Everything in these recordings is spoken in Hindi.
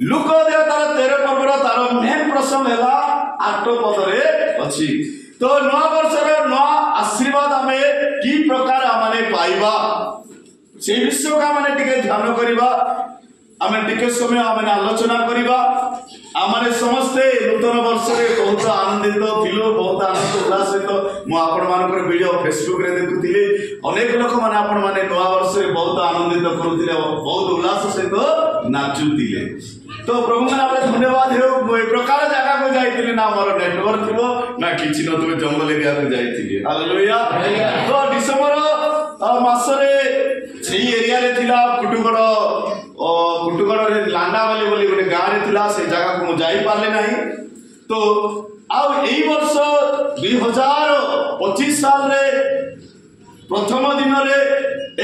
लुकोध्या तार 13 पर्वर तार मेन प्रसंग है 8 पदरे अच्छी। तो नवा वर्षर नवा आशीर्वाद आमे कि प्रकार आमे पाइबा से विषय का माने टिके ध्यान करिबा आमे टिके समय आमे आलोचना करिबा। आमे समस्ते नूतन वर्ष रे बहुत आनंदित थिलो, बहुत आनंद उल्लास सहित मु आपण मानकर वीडियो फेसबुक रे देखुथिले। अनेक लोक माने आपण माने नवा वर्ष रे बहुत आनंदित करूथिले, बहुत उल्लास सहित नाचुथिले। तो प्रभु का नाम धन्यवाद हो। ए प्रकार जगह को जाइतिले ना मोर नेटवर्क थिबो ना किछि न तुमे जंगल एरिया को जाइतिले। हालेलुया। तो डिसेंबर मासरे सेही एरिया रे थिला कुटुगड़ रे लांडावाली बोली गोटे गाँव रे थिला, से जगह को मु जाई पारले नाही। तो आउ एई वर्ष 2025 साल रे प्रथम दिन रे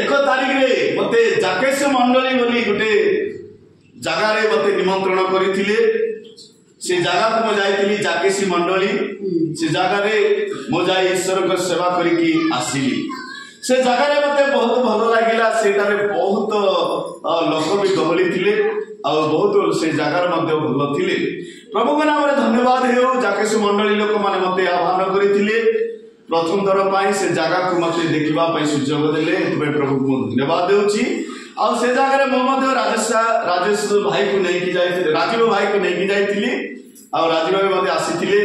1 तारिख रे मते जाकेश मंडली बोली गोटे जगह रे मते निमंत्रण करिथिले। से जगह को मु जाइतिली जाकेशी मंडली। से जगह रे मु जाई ईश्वर को सेवा करिकी आसीली। से जगह रे मते बहुत भलो लागिला। सेटा रे बहुत लोक भी गहली थिले और बहुत से जगह मध्ये भलो थिले। प्रभु के नाम रे धन्यवाद हो। जाकेशी मंडली लोक माने मते आह्वान करिथिले प्रथम थर पाई से जगह को मते देखिबा पाई सुजोग देले। तबे प्रभु को धन्यवाद देउची। और से जगह रे मो राजेश भाई को नहीं की जाई, राजीव भाई को नहीं की जाइतिली और राजीव भाई मते आसीथिले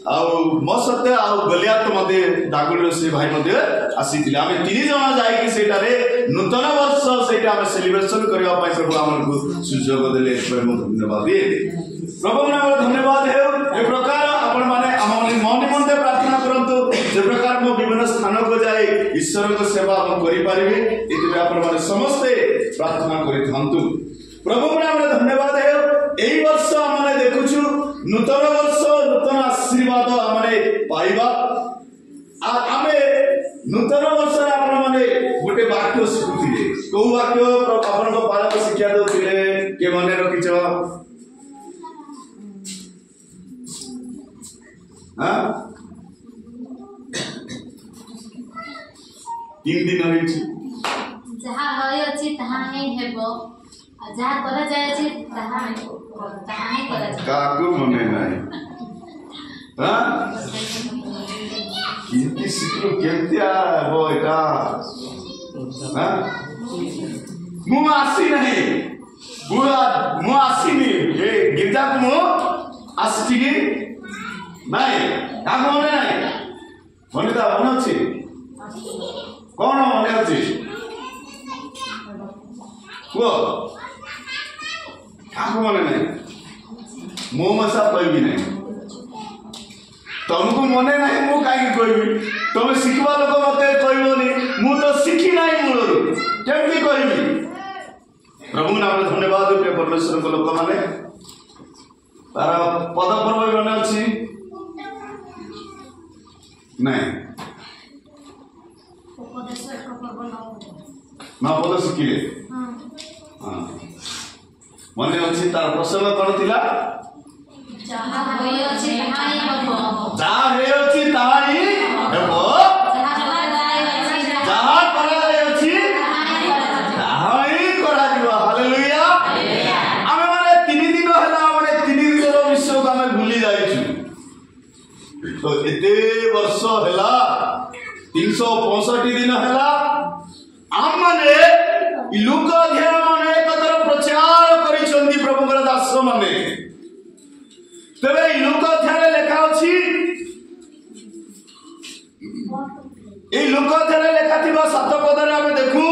और मो सत्य और गलियात मते दागुल से भाई मते आसीथिले। आमे 3 जण जाई कि सेटा रे नूतन वर्ष सेटा आमे सेलिब्रेशन करबा पाई प्रभु हमको सुजोग देले। प्रभु धन्यवाद दे। प्रभु नाम धन्यवाद है। ए प्रकार आपण माने हमन मन निमंते प्रार्थना करंतु जे प्रकार मो विभिन्न स्थान को जाई ईश्वर को सेवा हम करि पारिबे। एते आपण माने समस्त प्रार्थना करि थांतु। प्रभु नाम धन्यवाद है। एई वर्ष हमने देखुछु नूतन वर्ष नूतन आशीर्वाद हमने पाइबा। आ आमे नूतन वर्ष रे आपण माने गोटे वाक्य शिखुथिले। को वाक्य आपण को पालक शिक्षा दउथिले के मने रखिछो? हां 3 दिन होइछि। जहा होय अछि तहा ही हेबो, जहा करा जाय अछि तहा ही करा जाय। काकू मने नाही। हां किंति सिकलो केमतिया हो एटा। हां मु आसी नहीं बुआ मु आसीनी ए गिरजा को मु आसी की नहीं काकू मने नाही। मने ता मन अछि कोन मने अछि को काकू मने नहीं। मो मसा कहबी नहीं तुमको मने नहीं मु काई कहबी। तुम शिखवा लोक मते कहबोनी मु तो शिखी नहीं मूलरू केमती कहबी। प्रभु नाम धन्यवाद हो। परमेश्वर को लोक माने तार पद पर्व मने अछि नहीं ना पद शिखिले। हां मने अछि तार प्रसंग कोन थिला? जहा होय अछि तहा ही हेबो, जहा होय अछि तहा ही हेबो, जहा करा जाय अछि तहा ही करा दिबो। हालेलुया। आमे माने 3 दिन हला माने 3 दिन रो विषय को आमे भूली जाइछु। तो एते वर्ष हला 365 दिन हला आम माने लोक ध्यान माने कतर प्रचार करिसंती प्रभु के दास माने। तबे लोक ध्यान लेखा अछि ए लोक ध्यान लेखा थिबा 7 पदरे हम देखु।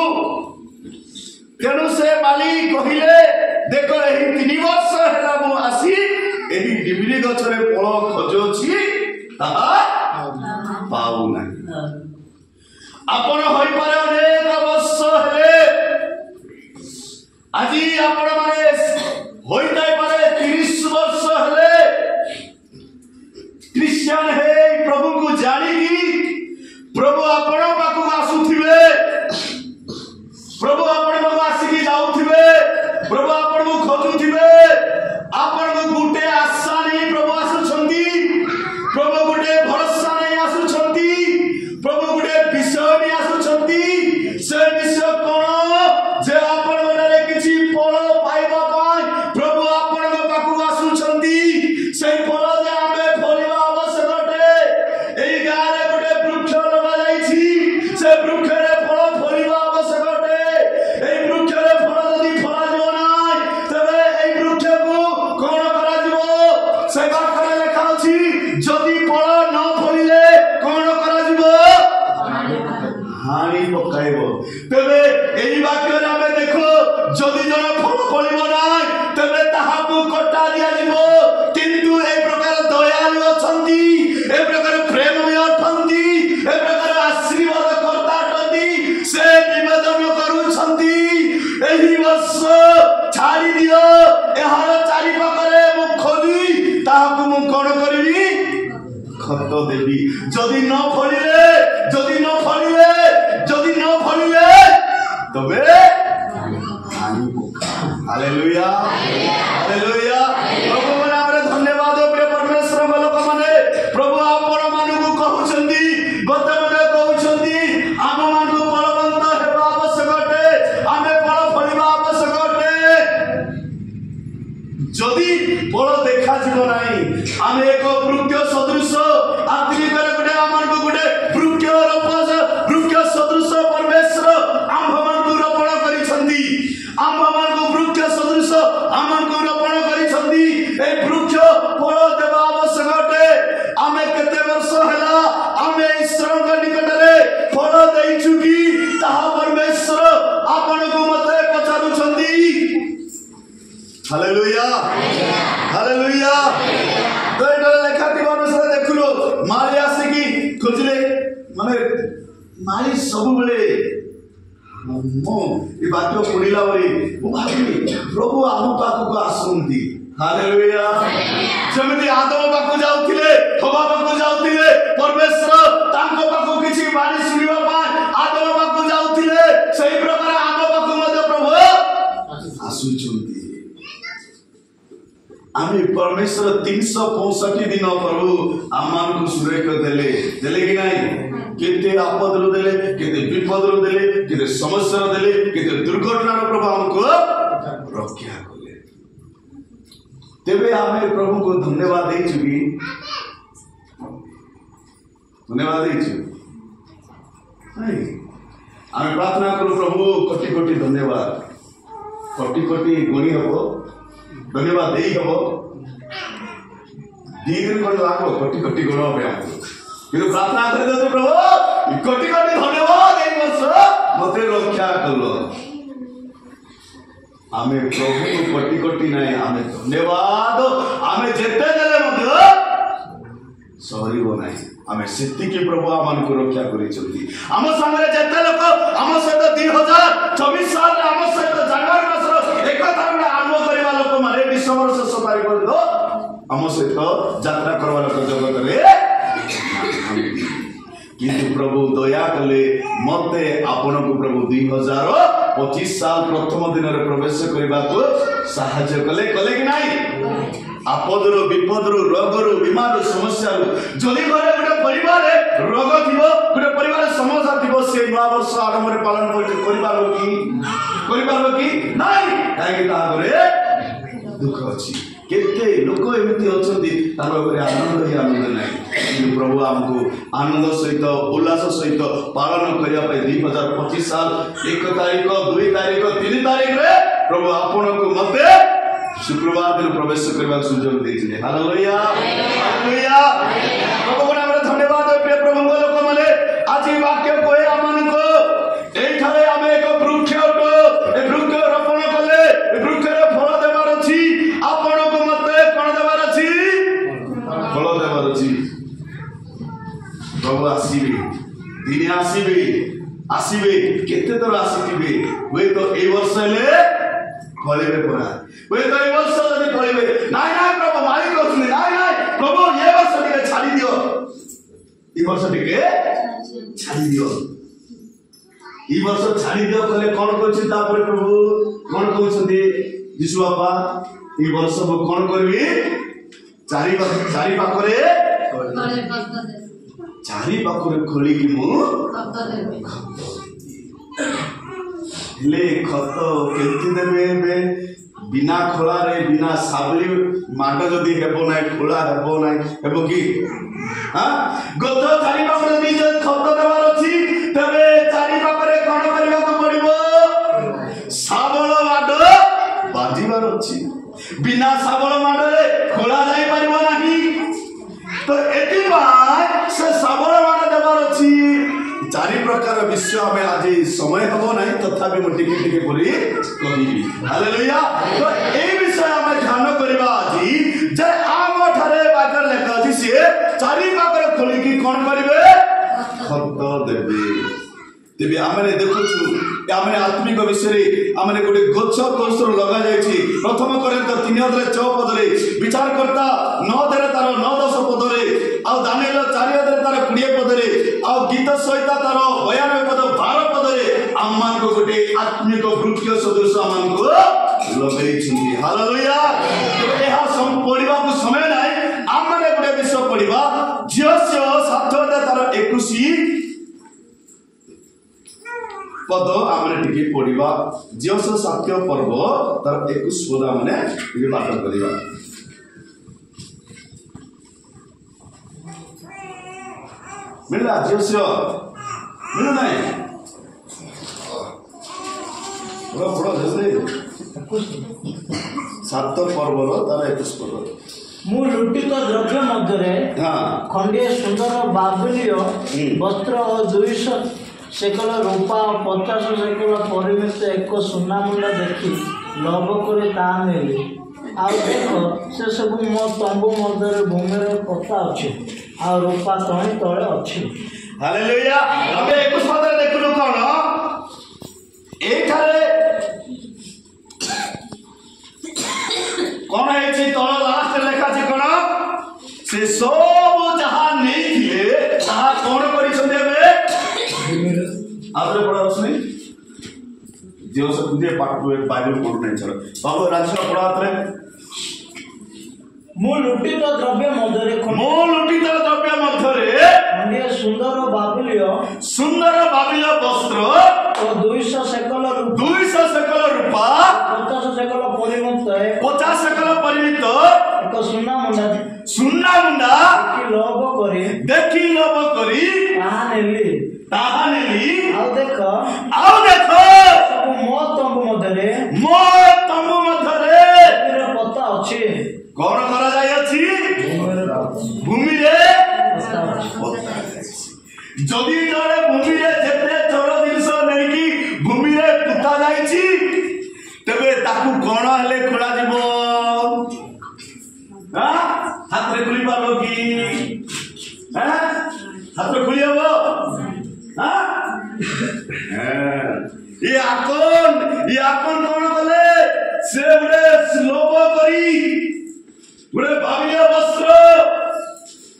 तेनु से माली कहिले देखो एही 3 वर्ष हला मु आसी एही डिबिरी गछरे फल खजोछि ताहा पाउ नाही। आपण होई पारे अनेक वर्ष हेले আজি आपण माने होई जाय पारे 30 वर्ष हेले क्रिश्चियन है प्रभु को जानी की प्रभु आपण पाखु आसुथिबे, प्रभु आपण पाखु आसीकी जाउथिबे, प्रभु आपण को खोजुथिबे। आपण को गुटे आशा नहीं प्रभु आसुछंती, प्रभु गुटे भरोसा नहीं आसुछंती, प्रभु गुटे विषय नहीं आसुछंती। से विषय कोन जे आपण मने किछि फल पाइबा पाई प्रभु फलिब नाही तेबे ताहाकु कटा दिया जिवो किंतु ए प्रकार दयालु अछंती ए प्रकार प्रेममय अछंती ए प्रकार आशीर्वाद करता अछंती से निवेदन करूछंती एही वर्ष छाड़ी दियो एहार चारि पाखरे मु खोली ताहाकु मु कोन करिवि खत देवी जदि न फलिले तबे हालेलुया हालेलुया प्रभु नामरे धन्यवाद प्रिय परमेश्वर लोक माने प्रभु आपण मानकु कहउछंती गते मते कहउछंती आम मानकु फलवंत हेबा आवश्यक अटे आमे फल फलिबा आवश्यक अटे जदि फल देखा जिवो नाही आमे एक वृक्ष सदृश आत्मिक गोटे आमनको गोटे वृक्ष सदृश परमेश्वर आम्भमानकु रोपण करिसंती आम्भमानकु वृक्ष सदृश आमनको रोपण करिसंती ए वृक्ष फल देबा आवश्यक अटे आमे केते वर्ष हैला आमे ईश्वरक निकटरे फल देइछु कि ताहा परमेश्वर आपनको मते पचारुछंती हालेलुया हालेलुया तो एटा लेखा थी अनुसार देखुलो माली आसी की खोजले माने माली सब बेले मो ई बात पड़िला बरी मु भाबी प्रभु आम पाखक आसुंती हालेलुया जेमिति आदम पाखक जाउथिले हवा पाखक जाउथिले परमेश्वर तांको पाखक किछि बाणी सुनिबा पाए आदम पाखक जाउथिले सही प्रकार आम पाखक मते प्रभु आसुचुंती आमे परमेश्वर 365 दिन प्रभु आमान को सुरेख देले कि नहीं केते आपद रो देले केते विपद रो देले केते समस्या रो देले केते दुर्घटना रो प्रभु हमको रक्षा करले तेबे आमे प्रभु को धन्यवाद देइ छी धन्यवाद देइ छी नहीं आमे प्रार्थना करू प्रभु कोटि कोटि धन्यवाद कोटि कोटि गुणी हबो धन्यवाद देई हबो दीर्घ कोन लागो कोटि कोटि गुण হবে हमको কিন্তু प्रार्थना करे दो प्रभु कोटि कोटि धन्यवाद এই वर्ष मते रक्षा करलो आमे प्रभु को कोटि कोटि नाही आमे धन्यवाद आमे जेते देले मते सरीबो नाही आमे सिद्धि के प्रभु आमान को रक्षा करि चलती हम संगे जेते लोक हम सहित 2024 साल रे हम सहित जनवरी मास एक तारिख आरंभ करबा लोक माने डिसेंबर 6 तारिख दो हम सहित यात्रा करबा लोक जगत रे किंतु प्रभु दया कले मते आपण को प्रभु 2025 साल प्रथम दिन रे प्रवेश करबा को सहायता कले कि नाही आपदर विपदर रोगर बीमार समस्या जदि घरे गोटे परिवार रोग थी गोटे परिवार समस्या थी से नया वर्ष आरंभ पालन कि नहीं कहीं दुख अच्छी केते लोक एमती अच्छा आनंद ही आनंद नहीं प्रभु आमको आनंद सहित उल्लास सहित पालन करने 2025 साल 1 तारिख 2 तारिख 3 तारिख रे प्रभु आपण को मते शुक्रवार दिन प्रवेश करने सुजोग देइछिले हालेलुया हालेलुया प्रभु को नाम धन्यवाद प्रिय प्रभु लोक माने आज वाक्य कोए आमन को एई थारे आमे एक वृक्ष ए वृक्ष रोपण कले ए वृक्ष रे फल देबार अछि आपण को मते कोन देबार अछि फल देबार अछि प्रभु आसीबे दिने आसीबे केते तर आसीबे वे तो ए वर्ष ले फलिबे परा वे तो ए वर्ष जदि फलिबे नाइ प्रभु मालिक कहउछन नाइ प्रभु ए वर्ष टिके छाडी दियो ई वर्ष टिके छाडी दियो ई वर्ष छाडी दियो कहले कोन कहछि तापर प्रभु कोन कहउछथि यीशु बाबा ई वर्ष मु कोन करबी चारि पाखरे खोली कि मु ले खत केति देबे बे बिना खोला रे बिना साबली माट जदी हेबो नै खोला हेबो नै हेबो कि हां गत चारि पाखरे निज खत देबार अछि तबे चारि पाखरे कोन करबा को पड़िबो साबल माट बाजिबार अछि बिना साबल माट रे खोला जाई परिबो नाही तो एति बाय से साबल माट देबार अछि चारि प्रकार विषय आम आज समय हम ना तथापि मुझे टिके कहि हालेलुया। तो ए विषय आम ध्यान करबा आज जे आम ठारे बागर लेखा अछि से चारि बागर खोलिकी कोन करिवे खत देबे। तेबे आमने देखुछु आमने आत्मिक विषय आमने गोटे गच्छ कौशल लगा जायछि। प्रथम कोरिन्थ 3:6 पदरे विचारकर्ता 9 तार 9-10 पदरे आ दानिएल 4 तार 20 पदरे आ गीत सहिता तार 92 पद 12 पदरे आमान को गोटे आत्मिक वृक्ष सदृश आमान को लगैछि। हालेलुया। एहा सम पढिबा को समय नाही आमने गोटे विषय पढिबा जियस्य सार्थकता तार 21 पद आमने टिके पढ़िबा जियस साक्ष्य पर्व तार 21 पद आमने टिके पाठ करिबा। मिलला जियस मिलु नाही बड़ा जल्दी 7 पर्व तार 21 पद मु लुटित द्रव्य मध्य खंडे सुंदर बाबुलीय वस्त्र और 200 शेकल रूपा और 50 शेकल परिमित एक सुना मुंडा देखी लोभ करे ता नेली आ देखो से सब मो तंबू मध्य भूमि रे पता अछि आ रूपा तणी तळे अछि। हालेलुया। हम 21 पद देखलु कोन एठारे कोन हेछि तळ लास्ट लेखा छै कोन से सब जहां नै थिले ताहा कोन करिसन देबे आदर पढ़ा उसने जो सब तुझे पाठ हुए बाइबल पढ़ नहीं चलो बाबू राजस्व पढ़ा आते मु लुटित द्रव्य मध्य खंडे सुंदर बाबुलीय वस्त्र और 200 शेकल रूपा 50 शेकल परिमित एक सुना मुंडा देखी लोभ करी ताहा नेली आउ देखो सब मो तंबू मध्य पता अछि कौन करा जाय अछि भूमि रे जदि जड़े भूमि रे जेते चोर जिंस नै कि भूमि रे पुता जायछि तबे ताकू कोन हेले खोला जीवो हां हाथ रे खुली पालो कि हां हाथ रे खुली हबो हां ये आकोन कोन कले से बड़े लोभ करी गुड़े भाविया वस्त्र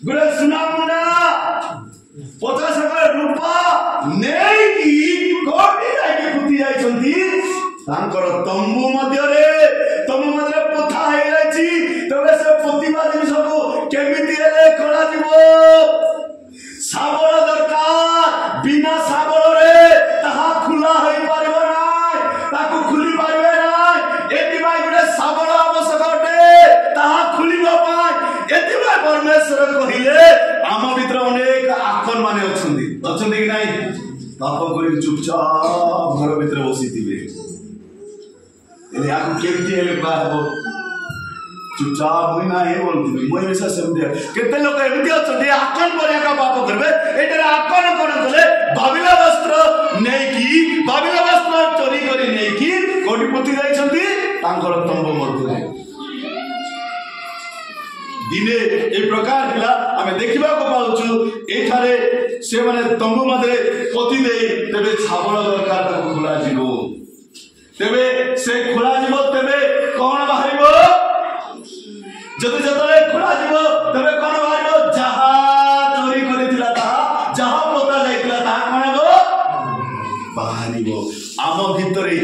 गुड़े सुना मुंडा 50 रूपा नहीं की कोटी जाके पुती जाइछंती तांकर तंबू मध्य पोथा हे जाइछि तबे से पोतीबा जिनिस को केमिति हेले खोला जीवो साबळ दरकार बिना साबळ रे ताहा खुला होई पारिबो नाय ताकू खुली पारिबे नाय एति बाय गुडे साबळ आवश्यक अटे ताहा खुलिबा पाय एति बाय परमेश्वर कहिले आम भीतर अनेक आकन माने अछंदी कि नाही पाप करी चुपचाप घर भीतर बसिथिबे एले आकु केमति हेले बाहबो चुपचाप होई ना हे बोलथि मोय विषय समझे केते लोक एमति अछंदी आकन परिया का पाप करबे एतरे आकन कोन कले भाविला वस्त्र नै कि भाविला वस्त्र चोरी करी नै कि कोटिपति जाइछंती तांकर तंबू मध्य दिने ए प्रकार हिला हमें देखिबा को पाउछु एठारे से माने तंबू मध्य पति देई तबे छाबळ दरकार ताको खुला जीवो तबे से खुला जीवो तबे कोन बाहरिबो जदि जतले खुला जीवो तबे कोन बाहरिबो जहा चोरी करितिला ता जहा पोता जाइतिला ता कोनबो बाहरिबो आम भितरे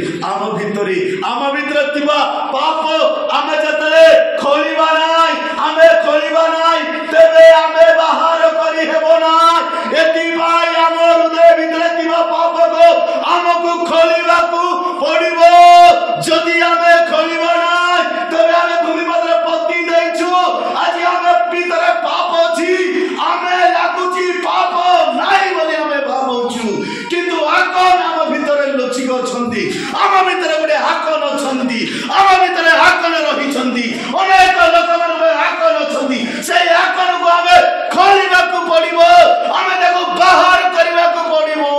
तिबा पाप आमे जतले खोलिबा नाय तबे आमे बाहर करी हेबो नाय एति भाई आम हृदय भितरे तिबा पाप को आमको खोलिबा को पड़िबो जदि आमे खोलिबा नाय तबे आमे भूमि मध्य पति दैछु आज आमे भितरे पाप अछि आमे लागुची पाप नाइ बोली आमे भाबुछु किंतु आकन आम भितरे लचिक अछंती आम भितरे गोटे आकन अछंती आम भितरे आकन रहिछंती अनेक लोक माने आकन अछंती से आकन को आमे खोलिबा को पड़िबो आमे देखो बाहर करबा को पड़िबो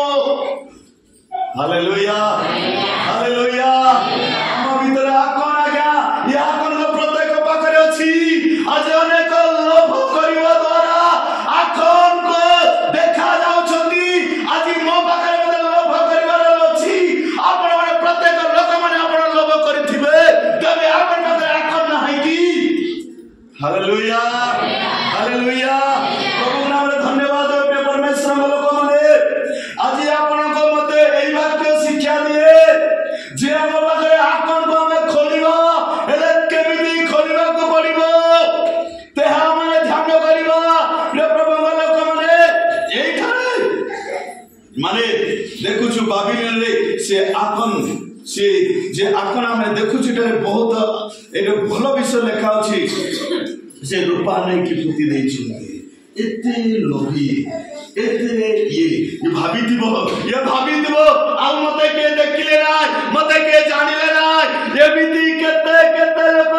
हालेलुया हालेलुया प्रभु नाम रे धन्यवाद प्रिय परमेश्वर लोक माने आज आपण को मते एई वाक्य शिक्षा दिए जे हम पाखरे आकन को हम खोलिबा हेले केमिति खोलिबा को पड़िबो तेहा माने ध्यान करिबा प्रिय प्रभु लोक माने एई थारे माने देखुछु बाबिलोन रे से आकन से जे आकन हम देखुछु रे बहुत एगो भलो विषय लिखा अछि से रूपा नहीं कि पुति देई छुंती एते लोभी एते ये भाभी दिबो आ मते के देखिले ना मते के जानिले ना ये विधि केते लोग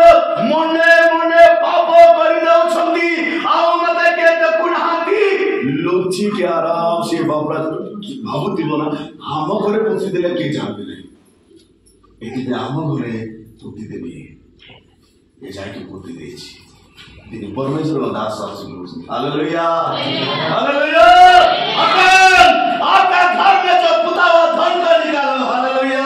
मने मने पाप करि दउ छंती आ मते के देखुनाती लोची के आराम से बाबरा भाबुतिबो ना हम घरे पुति देले के जानबे नहीं एते हम घरे पुति देबे ये जाय के पुति देछि दिन परमेश्वर दास आशीर्वाद हालेलुया हालेलुया आपका घर में जो पुता हुआ धन का निकालो हालेलुया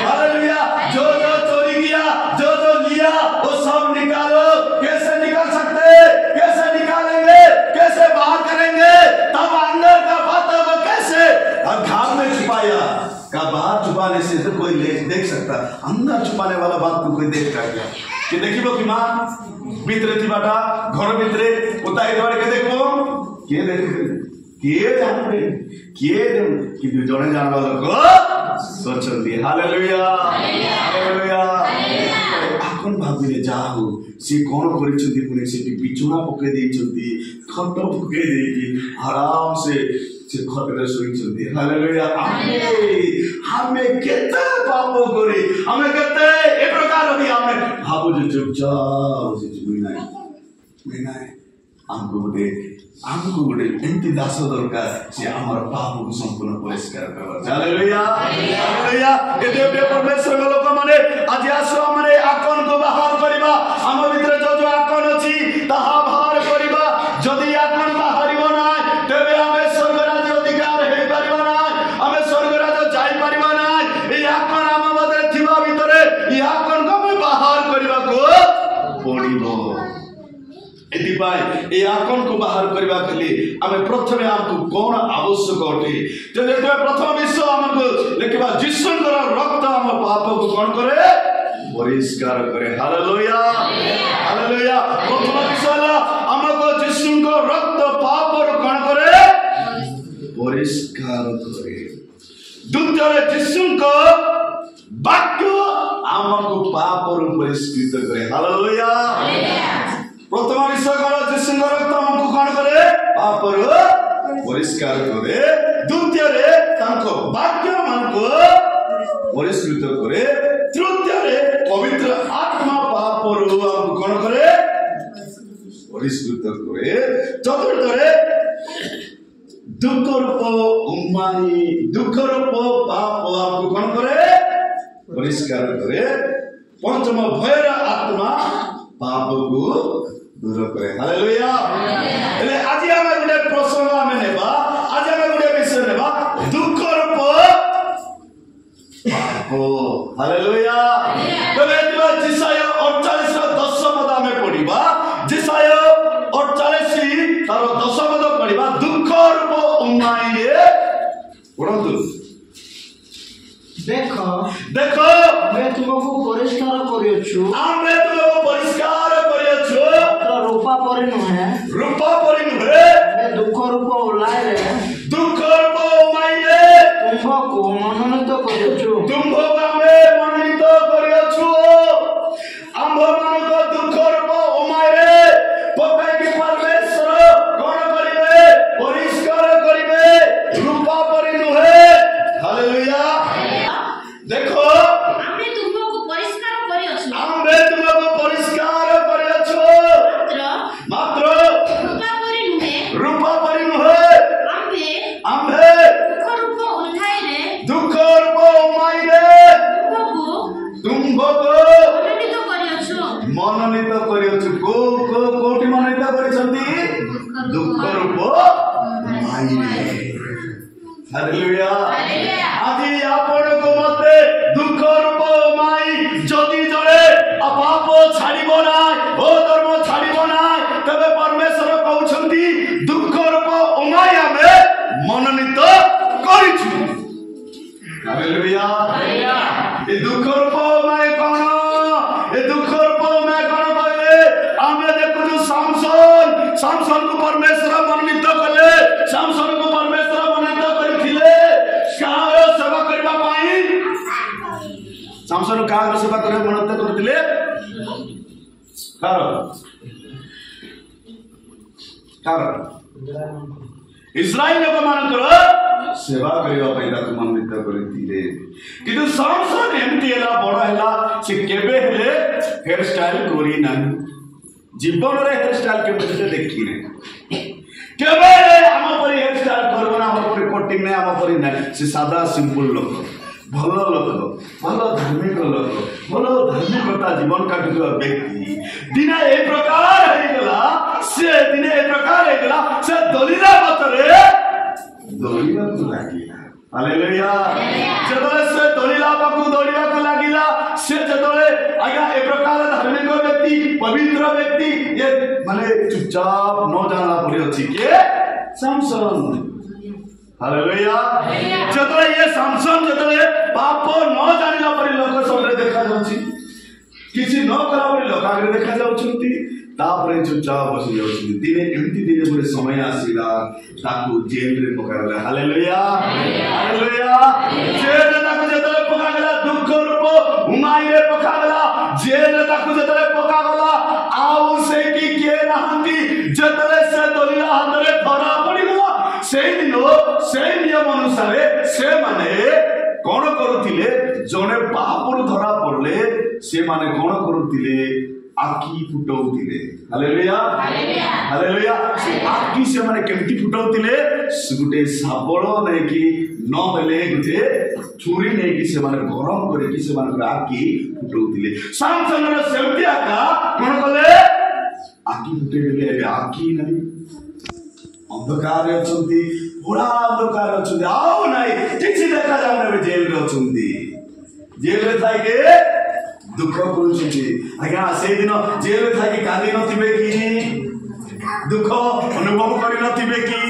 हालेलुया जो चोरी किया जो लिया वो सब निकालो कैसे निकाल सकते कैसे निकालेंगे कैसे बाहर करेंगे तब अंदर का बात वो कैसे घर में छुपाया का बाहर छुपाने से तो कोई देख सकता अंदर छुपाने वाला बात को कोई देख कर गया कि देखिबो कि मां भितरे थिबाटा घर भितरे उताई देबार के देखबो के देखबे के जानबे के कि जणे जानबा लोक सोचंदी हालेलुया हालेलुया आपन भाबिले जाहु से कोन करिछथि पुने से बिचुना पके देइछथि खट पके देइकी आराम से खट रे सोइछथि हालेलुया हमें केते पाप करी हमें केते ए प्रकार होई हमें भाबु जे चुपचाप से बुई नाही हमको गोटे एंती दास दरकार से हमर पाप को संपूर्ण परिष्कार करबा हालेलुया हालेलुया ए देव परमेश्वर लोक माने आज आसो हमरे आकन को बाहर करबा हम भीतर जो आकन अछि ताहा बाहर करबा जदी आकन बाहरिबो ना तबे हमें स्वर्ग राज्य अधिकार हे परबा ना हमें स्वर्ग राज्य जाई परबा ना ए आकन हम मते थिबा भीतर ए आकन को हम बाहर करबा को पड़िबो एतिपाई ए आकन को बाहर करबा के लिए हमें प्रथमे हमको कोन आवश्यक अटे जदि प्रथम विषय हमको लेकिबा जिसुंकर रक्त हम पाप को कोन करे परिष्कार करे हालेलुया हालेलुया प्रथम विषय हमको जिसुंकर रक्त पाप को कोन करे परिष्कार करे द्वितीय जिसुंकर वाक्य हमको पाप को परिष्कृत करे हालेलुया प्रथम विषय करो जिसुंग रक्त हमको कोन करे पाप परिष्कार करे द्वितीय रे तांको वाक्य हमको परिष्कृत करे तृतीय रे पवित्र आत्मा पाप हमको कोन करे परिष्कृत करे चतुर्थ रे दुख रूप उम्मानी दुख रूप पाप हमको कोन करे परिष्कार करे पंचम भयर आत्मा पाप को दूर करे हालेलुया एले आज हम गुटे प्रसंग हम नेबा आज हम गुटे विषय नेबा दुख रूप पाप हालेलुया तबे दिबा जिसाय 48 रो 10 पद में पढिबा जिसाय 48 तार 10 पद पढिबा दुख रूप उमाइए पढନ୍ତୁ देखो मैं तुमको परिष्कार करियछु आमे तुमको परिष्कार करियछु रूपा परि नुहे मैं दुख रूप उलाय रे दुख रूप उमाय रे तुमको मनोनीत करियछु तुमको हमें मनोनीत करियछु आम्भ मानको दुख रूप उमाय रे पपे के परमेश्वर कोन करिवे परिष्कार करिवे रूपा परि नुहे हालेलुया देखो हमने तुमको परिष्कार करियछु हमने तुमको परिष्कार करियछु मात्र रूपा परि नुहे हमने दुख रूप उठाई रे दुख रूप उमाई रे तुमको मनोनीत करियछु कोटी मनोनीत करिसंती दुख रूप उमाई रे हालेलुया आदि आपण को मते दुख रूप माई जदी जळे पाप छाड़िबो ना ओ धर्म छाड़िबो सामसन काହାର ସେବା କରିବା ମନତେ କରିଥିଲେ କାର ଇସ୍ରାଏଲ ଲୋକମାନଙ୍କର ସେବା କରିବା ପାଇଁ ତାକୁ ମନୋନୀତ କରିଥିଲେ। କିନ୍ତୁ ସାମସନ ଏମିତି ହେଲା ବଡ଼ ହେଲା ସେ କେବେ ହେଲେ ହେୟାର ଷ୍ଟାଇଲ କରି ନାହିଁ ଜୀବନରେ ହେୟାର ଷ୍ଟାଇଲ କେବେ ଦେଖିନି କେବେ ଆମ ପରି ହେୟାର ଷ୍ଟାଇଲ କରିବ ନା ଆମ ପରି କଟିଂ ନାହିଁ ଆମ ପରି ନାହିଁ ସେ ସାଧା ସିମ୍ପଲ ଲୋକ ଭଲ ଲୋକ ଭଲ ଧାର୍ମିକ ଲୋକ ଭଲ ଧାର୍ମିକତା ଜୀବନ କାଟୁଥିବା ବ୍ୟକ୍ତି ଦିନେ ଏ ପ୍ରକାର ହେଇଗଲା ସେ ଦିନେ ଏ ପ୍ରକାର ହେଇଗଲା ସେ ଦଲିଲା ମତରେ ଦୌଡ଼ିବାକୁ ଲାଗିଲା। ହାଲେଲୁୟା। ଯେତେବେଳେ ସେ ଦୌଡ଼ିଲା ପାଖକୁ ଦୌଡ଼ିବାକୁ ଲାଗିଲା ସେ ଯେତେବେଳେ ଆଜ୍ଞା ଏ ପ୍ରକାର ଧାର୍ମିକ ବ୍ୟକ୍ତି ପବିତ୍ର ବ୍ୟକ୍ତି ଏ ମାନେ ଚୁପଚାପ ନ ଜାଣିଲା ପରି ଅଛି କିଏ ସାମସନ। ହାଲେଲୁୟା। ଯେତେବେଳେ ଇଏ ସାମସନ ଯେତେବେଳେ ପାପ ନ ଜାଣିଲା ପରି ଲୋକ ସାମନାରେ ଦେଖାଯାଉଛି କିଛି ନ କଲା ପରି ଲୋକ ଆଗରେ ଦେଖାଯାଉଛନ୍ତି ତାପରେ ଚୁପଚାପ ବସି ଯାଉଛନ୍ତି। ଦିନେ ଏମିତି ଦିନେ ଗୋଟେ ସମୟ ଆସିଲା ତାକୁ ଜେଲରେ ପକାଗଲା। Hallelujah hallelujah. ଜେଲରେ ତାକୁ ଯେତେବେଳେ ପକାଗଲା ଦୁଃଖ ରୂପ ହୁମାଇରେ ପକାଗଲା ଜେଲରେ ତାକୁ ଯେତେବେଳେ ପକାଗଲା ଆଉ ସେଇଠି କିଏ ନାହାନ୍ତି ଯେତେବେଳେ ସେ ଦଲିଲା ହାତରେ ଧରା ପଡ଼ିଗଲା ସେଇଦିନ ସେଇ ନିୟମ ଅନୁସାରେ ସେମାନେ କଣ କରୁଥିଲେ ଜଣେ ପାପରୁ ଧରା ପଡ଼ିଲେ ସେମାନେ କଣ କରୁଥିଲେ ଆଖି ଫୁଟଉଥିଲେ। Hallelujah hallelujah. ସେ ଆଖି ସେମାନେ କେମିତି ଫୁଟଉଥିଲେ ଗୋଟେ ଶାବଳ ନେଇକି ନହେଲେ ଗୋଟେ ଛୁରୀ ନେଇକି ସେମାନେ ଗରମ କରିକି ସେମାନଙ୍କର ଆଖି ଫୁଟଉଥିଲେ। ସାମସନର ସେମିତି ଆକା କଣ କଲେ ଆଖି ଫୁଟେଇଦେଲେ ଏବେ ଆଖି ନାହିଁ ଅନ୍ଧକାର ଅଛନ୍ତି ପୁରା ଅନ୍ଧକାର ଅଛନ୍ତି ଆଉ ନାହିଁ କିଛି ଦେଖାଯାଉନି ଏବେ ଜେଲରେ ଅଛନ୍ତି ଜେଲରେ ଥାଇକି ଦୁଃଖ କରୁଛନ୍ତି। ଆଜ୍ଞା ସେଇଦିନ ଜେଲରେ ଥାଇକି କାନ୍ଦି ନଥିବେ କି ଦୁଃଖ ଅନୁଭବ କରି ନଥିବେ କି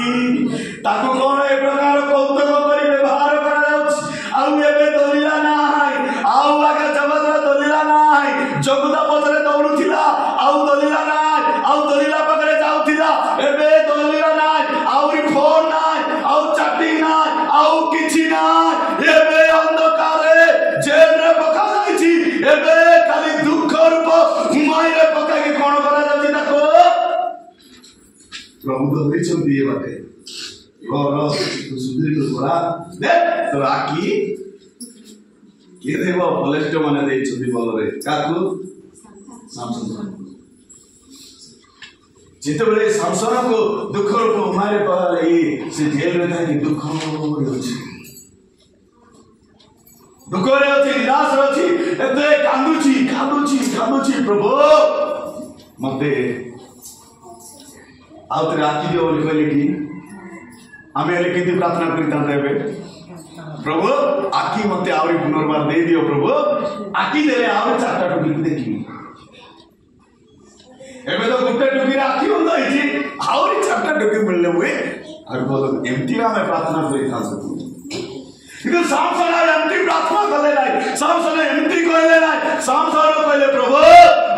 ତାକୁ କଣ ଏ ପ୍ରକାର କୌତୁକ କରି ବ୍ୟବହାର କରାଯାଉଛି ଆଉ ଏବେ ଦଲିଲା ନାହିଁ ଆଉ ଆଜ୍ଞା ଜଗତର ଦଲିଲା ନାହିଁ ଜଗୁଦା ପଛରେ ଦୌଡୁଥିଲା ଆଉ ଦଲିଲା ନାହିଁ ଆଉ ଦଲିଲା ପାଖରେ ଯାଉଥିଲା ଏବେ ଦଲିଲା ନାହିଁ ଆହୁରି ଫୋନ ନାହିଁ ଆଉ ଚାଟିଂ ନାହିଁ ଆଉ କିଛି ନାହିଁ ଏବେ ଅନ୍ଧକାରରେ ଜେଲରେ ପକାଯାଇଛି ଏବେ ଖାଲି ଦୁଃଖ ରୂପ ହୁମାଇରେ ପକାଇକି କଣ କରାଯାଉଛି ତାକୁ ପ୍ରଭୁ ଧରିଛନ୍ତି ଏ ବାଟେ ସୁଧୀର ପରା ତୋର ଆଖି କିଏ ଦେବ ବଳିଷ୍ଠ ମାନେ ଦେଇଛନ୍ତି ବଳରେ କାହାକୁ ସାମସନ। ଯେତେବେଳେ ସାମସନକୁ ଦୁଃଖ ରୂପ ହୁମାଇରେ ପକାଇ ସେ ଜେଲରେ ଥାଇକି ଦୁଃଖ ହେଉଛି ଦୁଃଖରେ ଅଛି ନିରାଶରେ ଅଛି ଏବେ କାନ୍ଦୁଛି କାନ୍ଦୁଛି କାନ୍ଦୁଛି ପ୍ରଭୁ ମତେ ଆଉ ଥରେ ଆଖି ଦିଅ ବୋଲି କହିଲେ କି ଆମେ ହେଲେ କେମିତି ପ୍ରାର୍ଥନା କରିଥାନ୍ତେ ଏବେ ପ୍ରଭୁ ଆଖି ମତେ ଆହୁରି ପୁନର୍ବାର ଦେଇଦିଅ ପ୍ରଭୁ ଆଖି ଦେଲେ ଆହୁରି 4ଟା ଟୁକିକି ଦେଖିବି ଏବେ ତ ଗୋଟେ ଟୁକିରେ ଆଖି ବନ୍ଦ ହେଇଛି ଆହୁରି 4ଟା ଟୁକି ମିଳିଲେ ହୁଏ ଆଉ ଭଲ ଏମିତି ଆମେ ପ୍ରାର୍ଥନା କରିଥାନ୍ତୁ କିନ୍ତୁ ସାମସନ ଏମିତି ପ୍ରାର୍ଥନା କଲେ ନାହିଁ ସାମସନ ଏମିତି କହିଲେ ନାହିଁ ସାମସନ କହିଲେ ପ୍ରଭୁ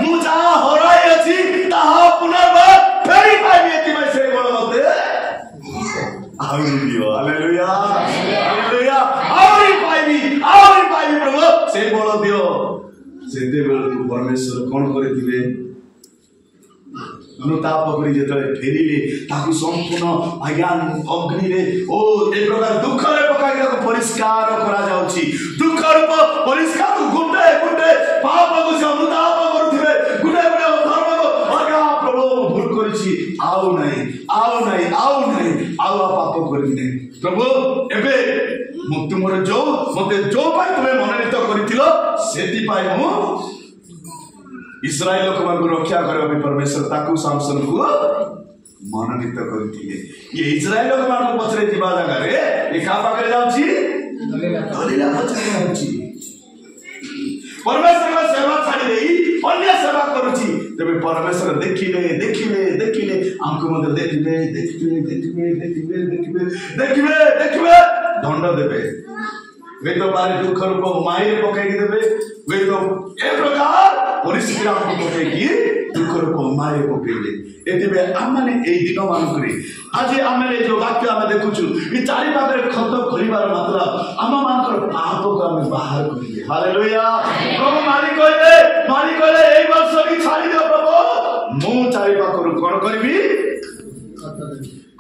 ମୁଁ ଯାହା ହରାଇ ଅଛି ତାହା ପୁନର୍ବାର ଫେରି ପାଇବି ଏଥିପାଇଁ ସେ ବଳ ମତେ ଆହୁରି ଦିଅ। Hallelujah hallelujah. ଆହୁରି ପାଇବି ପ୍ରଭୁ ସେ ବଳ ଦିଅ। ସେତେବେଳକୁ ପରମେଶ୍ୱର କଣ କରିଥିବେ ଅନୁତାପ କରି ଯେତେବେଳେ ଫେରିଲେ ତାକୁ ସମ୍ପୂର୍ଣ୍ଣ ଆଜ୍ଞା ଅଗ୍ନିରେ ଓ ଏ ପ୍ରକାର ଦୁଃଖରେ ପକାଇ ତାକୁ ପରିଷ୍କାର କରାଯାଉଛି ଦୁଃଖ ରୂପ ପରିଷ୍କାର ଗୋଟେ ଗୋଟେ ପାପକୁ ସେ ଅନୁତାପ କରୁଥିବେ ଗୋଟେ ଗୋଟେ ଧର୍ମକୁ ଆଜ୍ଞା ପ୍ରଭୁ ଭୁଲ କରିଛି ଆଉ ନାହିଁ ଆଉ ନାହିଁ ଆଉ ନାହିଁ ଆଉ ପାପ କରିବି ନାହିଁ ପ୍ରଭୁ ଏବେ ତୁମର ମତେ ଯୋଉ ପାଇଁ ତୁମେ ମନୋନୀତ କରିଥିଲ ସେଥିପାଇଁ ମୁଁ ଇସ୍ରାଏଲ ଲୋକମାନଙ୍କୁ ରକ୍ଷା କରିବା ପାଇଁ ପରମେଶ୍ୱର ତାକୁ ସାମସନକୁ ମନୋନୀତ କରିଥିଲେ। ଇଏ ଇସ୍ରାଏଲ ଲୋକମାନଙ୍କ ପଛରେ ଯିବା ଜାଗାରେ ଏ କାହା ପାଖରେ ଯାଉଛି ଦଲିଲା ପଛରେ ଯାଉଛି ପରମେଶ୍ୱରଙ୍କ ସେବା ଛାଡ଼ି ଦେଇ ଅନ୍ୟ ସେବା କରୁଛି ତେବେ ପରମେଶ୍ୱର ଦେଖିଲେ ଦେଖିଲେ ଦେଖିଲେ ଆମକୁ ମଧ୍ୟ ଦେଖିବେ ଦେଖିବେ ଦେଖିବେ ଦେଖିବେ ଦେଖିବେ ଦେଖିବେ ଦେଖିବେ ଦଣ୍ଡ ଦେବେ वे तो बारे दुख रूप माइरे पकईकी देवे वे तो ए प्रकार परिस्थिति हमको पकईकी दुख रूप माइरे पकईले एतिबे आमने ए दिन मानकरी आज आमे जो वाक्य आमे देखुछु ई चारि पाखरे खत खोलिबार मतलब आम मानकर पाप को आमे बाहर करिले हालेलुया प्रभु मालिक कहले एई वर्ष की छाड़ी दियो प्रभु मु चारि पाखरु कोन करबी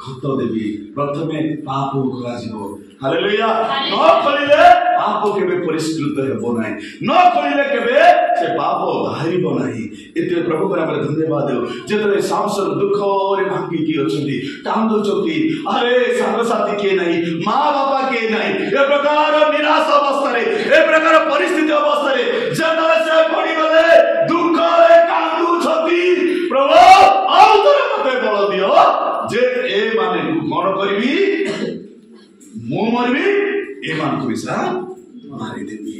खत देवी प्रथमे पाप करा जीवो हालेलुया न खोलिले पाप केबे परिष्कृत हेबो नाही न खोलिले केबे से पाप बाहरिबो नाही एते प्रभु को हमरे धन्यवाद देउ जेतले सांसर दुख रे भांगी की अछंती कांदो चोकी अरे संग साथी के नहीं मां बापा के नहीं ए प्रकार निराश अवस्था रे ए प्रकार परिस्थिति अवस्था रे जेतले से पड़ी गले दुख रे कांदो छती प्रभु आउ तोरे मते बल दियो जे ए माने कोन करबी मु मरबी ए मान को बिसरा मारी देबी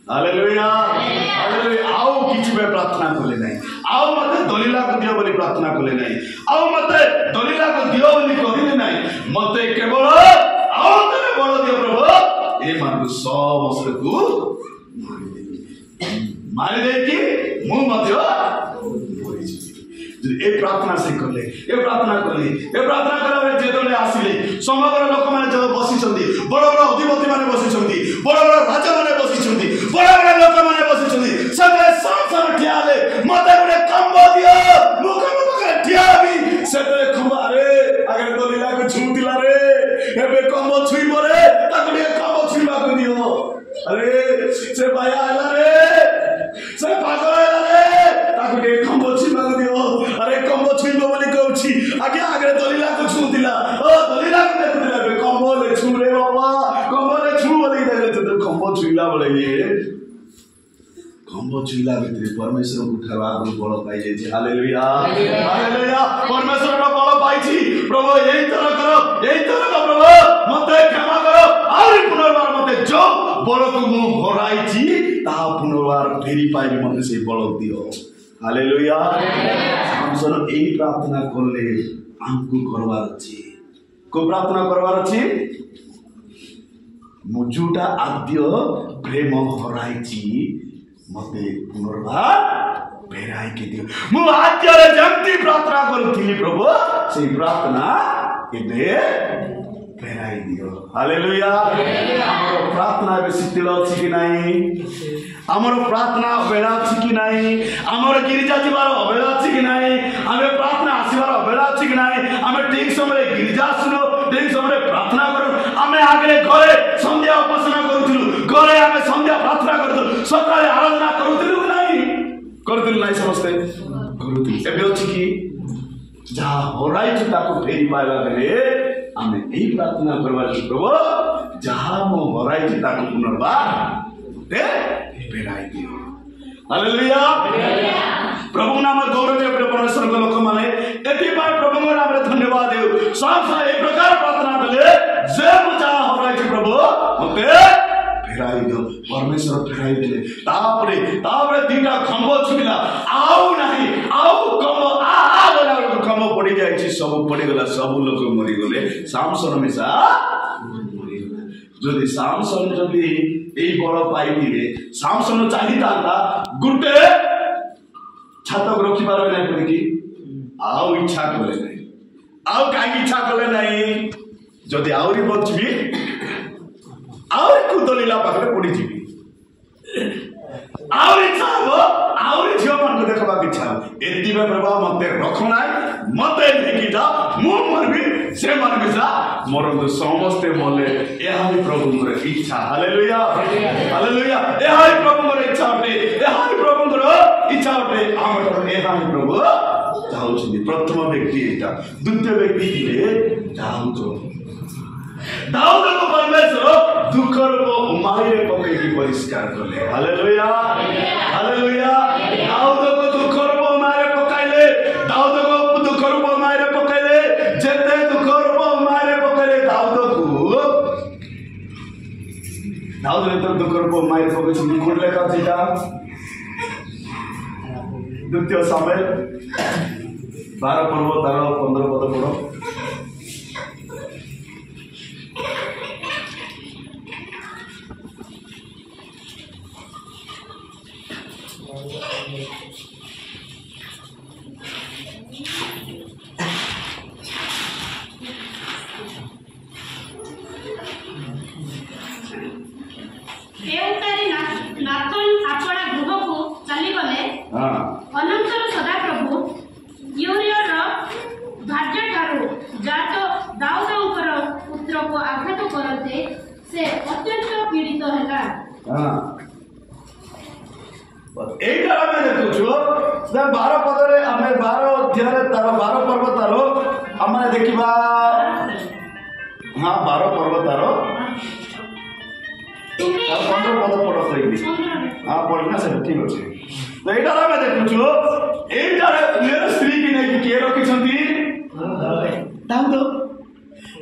हालेलुया हालेलुया आओ किछ बे प्रार्थना कोले नहीं आओ मते दलीला को दियो बोली प्रार्थना कोले नहीं आओ मते दलीला को दियो बोली कहिले नहीं मते केवल आओ तने बल दियो प्रभु ए मान को समस्त को मारी दे कि मु मते ए प्रार्थना से करले ए प्रार्थना करे जेतले आसीले समग्र लोक माने जब बसी छथि बड़ बड़ अधिपति माने बसी छथि बड़ बड़ राजा माने बसी छथि बड़ बड़ लोक माने बसी छथि सबे संसार ठियाले मते गुडे कंब दियो मुख मुख ठियाबी सेते कंब रे अगर तो लीला को छुतिला रे एबे कंब छुई परे ताकले कंब छुईबा को दियो अरे से भाया आला रे से पागल आला रे ताकले कंब छुईबा को दियो अरे कंब छुईबो बोली कहउछि आगे आगे दलीला को छुतिला ओ दलीला को देखुतिला बे कंब ले छु रे बाबा कंब ले छु बोली देखले तो कंब छुईला बोले ये कंब छुईला भितरे परमेश्वर को उठावा को बल पाई जे हालेलुया हालेलुया परमेश्वर रो बल पाइछि प्रभु यही तरह प्रभु मते क्षमा करो और पुनर्बार मते जो बल को मु हराइछि ता पुनर्बार फेरी पाइबी मते से बल दियो हालेलुया हमसन एही प्रार्थना करले हमको करवार अछि को प्रार्थना करवार अछि मुजुटा आद्य प्रेम हराइछि मते पुनर्बार फेराई के दियो मु आद्य रे जंती प्रार्थना करूथिली प्रभु से प्रार्थना एबे फेराई दियो हालेलुया हमर प्रार्थना बे शिथिल अछि कि नाही हमर प्रार्थना बेड़ा अछि कि नाही हमर गिरिजा जीवार अबेला अछि कि नाही हमें प्रार्थना आसीबार अबेला अछि कि नाही हमें ठीक समय गिरिजा सुनो ठीक समय प्रार्थना करू हमें आगे घरे संध्या उपासना करूथिलु घरे हमें संध्या प्रार्थना करथु सकाळे आराधना करूथिलु कि नाही करथिलु नाही समस्ते करूथिलु एबे अछि कि जा होराइ छ ताको फेरी पाइबा बेले हमें एही प्रार्थना करबार प्रभु जहां मो होराइ छ ताको पुनर्बार ते फेराई दियो हालेलुया प्रभु नाम गौरव अपने परमेश्वर के लोक माने एति पाए प्रभु को नाम रे धन्यवाद देउ साफ एक प्रकार प्रार्थना कले जे मुजा होराइ छ प्रभु मते फेराई दियो परमेश्वर फेराई देले तापरे दीटा खंबो छुला आउ नाही आउ कम आ बोला खंबो पड़ी जाय छी सब पड़ी गला सब लोक मरि गले सामसन मिसा যদি সামসন যদি এই বড় পাইতিলে সামসন চাহিতান্তা গুটে ছাতক রখি পারবে না করে কি আও ইচ্ছা করে নাই আও কাই ইচ্ছা করে নাই যদি আউরি বচবি আউরি কুদলিলা পাখরে পড়ি যাবি আউরি চাহবো আউরি ঝিও মান দেখবা ইচ্ছা এতিবে প্রভা মতে রখো নাই মতে দেখি যা মু মরবি से मन बिसा मरन तो समस्ते मले ए हाई प्रभु रे इच्छा हालेलुया हालेलुया ए हाई प्रभु रे इच्छा होते ए हाई प्रभु रे इच्छा होते हमर ए हाई प्रभु चाहुछिन प्रथम व्यक्ति एटा द्वितीय व्यक्ति ले चाहुछो दाऊद को परमेश्वर दुख रूप उमाइरे पकईकी परिष्कार करले हालेलुया हालेलुया दाऊद को दुख रूप उमाइरे पकाइले दाऊद को दुख रूप उमाइरे पकाइले जेते दुख रूप उमाइरे पकाइले दाऊद ने तो दुख रूप उमाइरे पकाइछि कोन लेखा छिटा द्वितीय सामुएल 12 पर्व 15 पद पढ़ो ଅନନ୍ତର ସଦାପ୍ରଭୁ ୟୁରିୟର ଭାର୍ଯ୍ୟାଠାରୁ ଜାତ ଦାଉଦଙ୍କର ପୁତ୍ରକୁ ଆଘାତ କରନ୍ତେ ସେ ଅତ୍ୟନ୍ତ ପୀଡ଼ିତ ହେଲା। এইটা আমি দেখুছু 12 পদরে আমি 12 অধ্যায়ে তার 12 পর্ব তার আমি দেখিবা। হ্যাঁ 12 পর্ব তার 15 পদ পড় কইবি। হ্যাঁ পড়না সে ঠিক আছে। তো এইটা আমি দেখুছু এইটা এর স্ত্রী কি নাই কি রখিছন্তি দাউদ।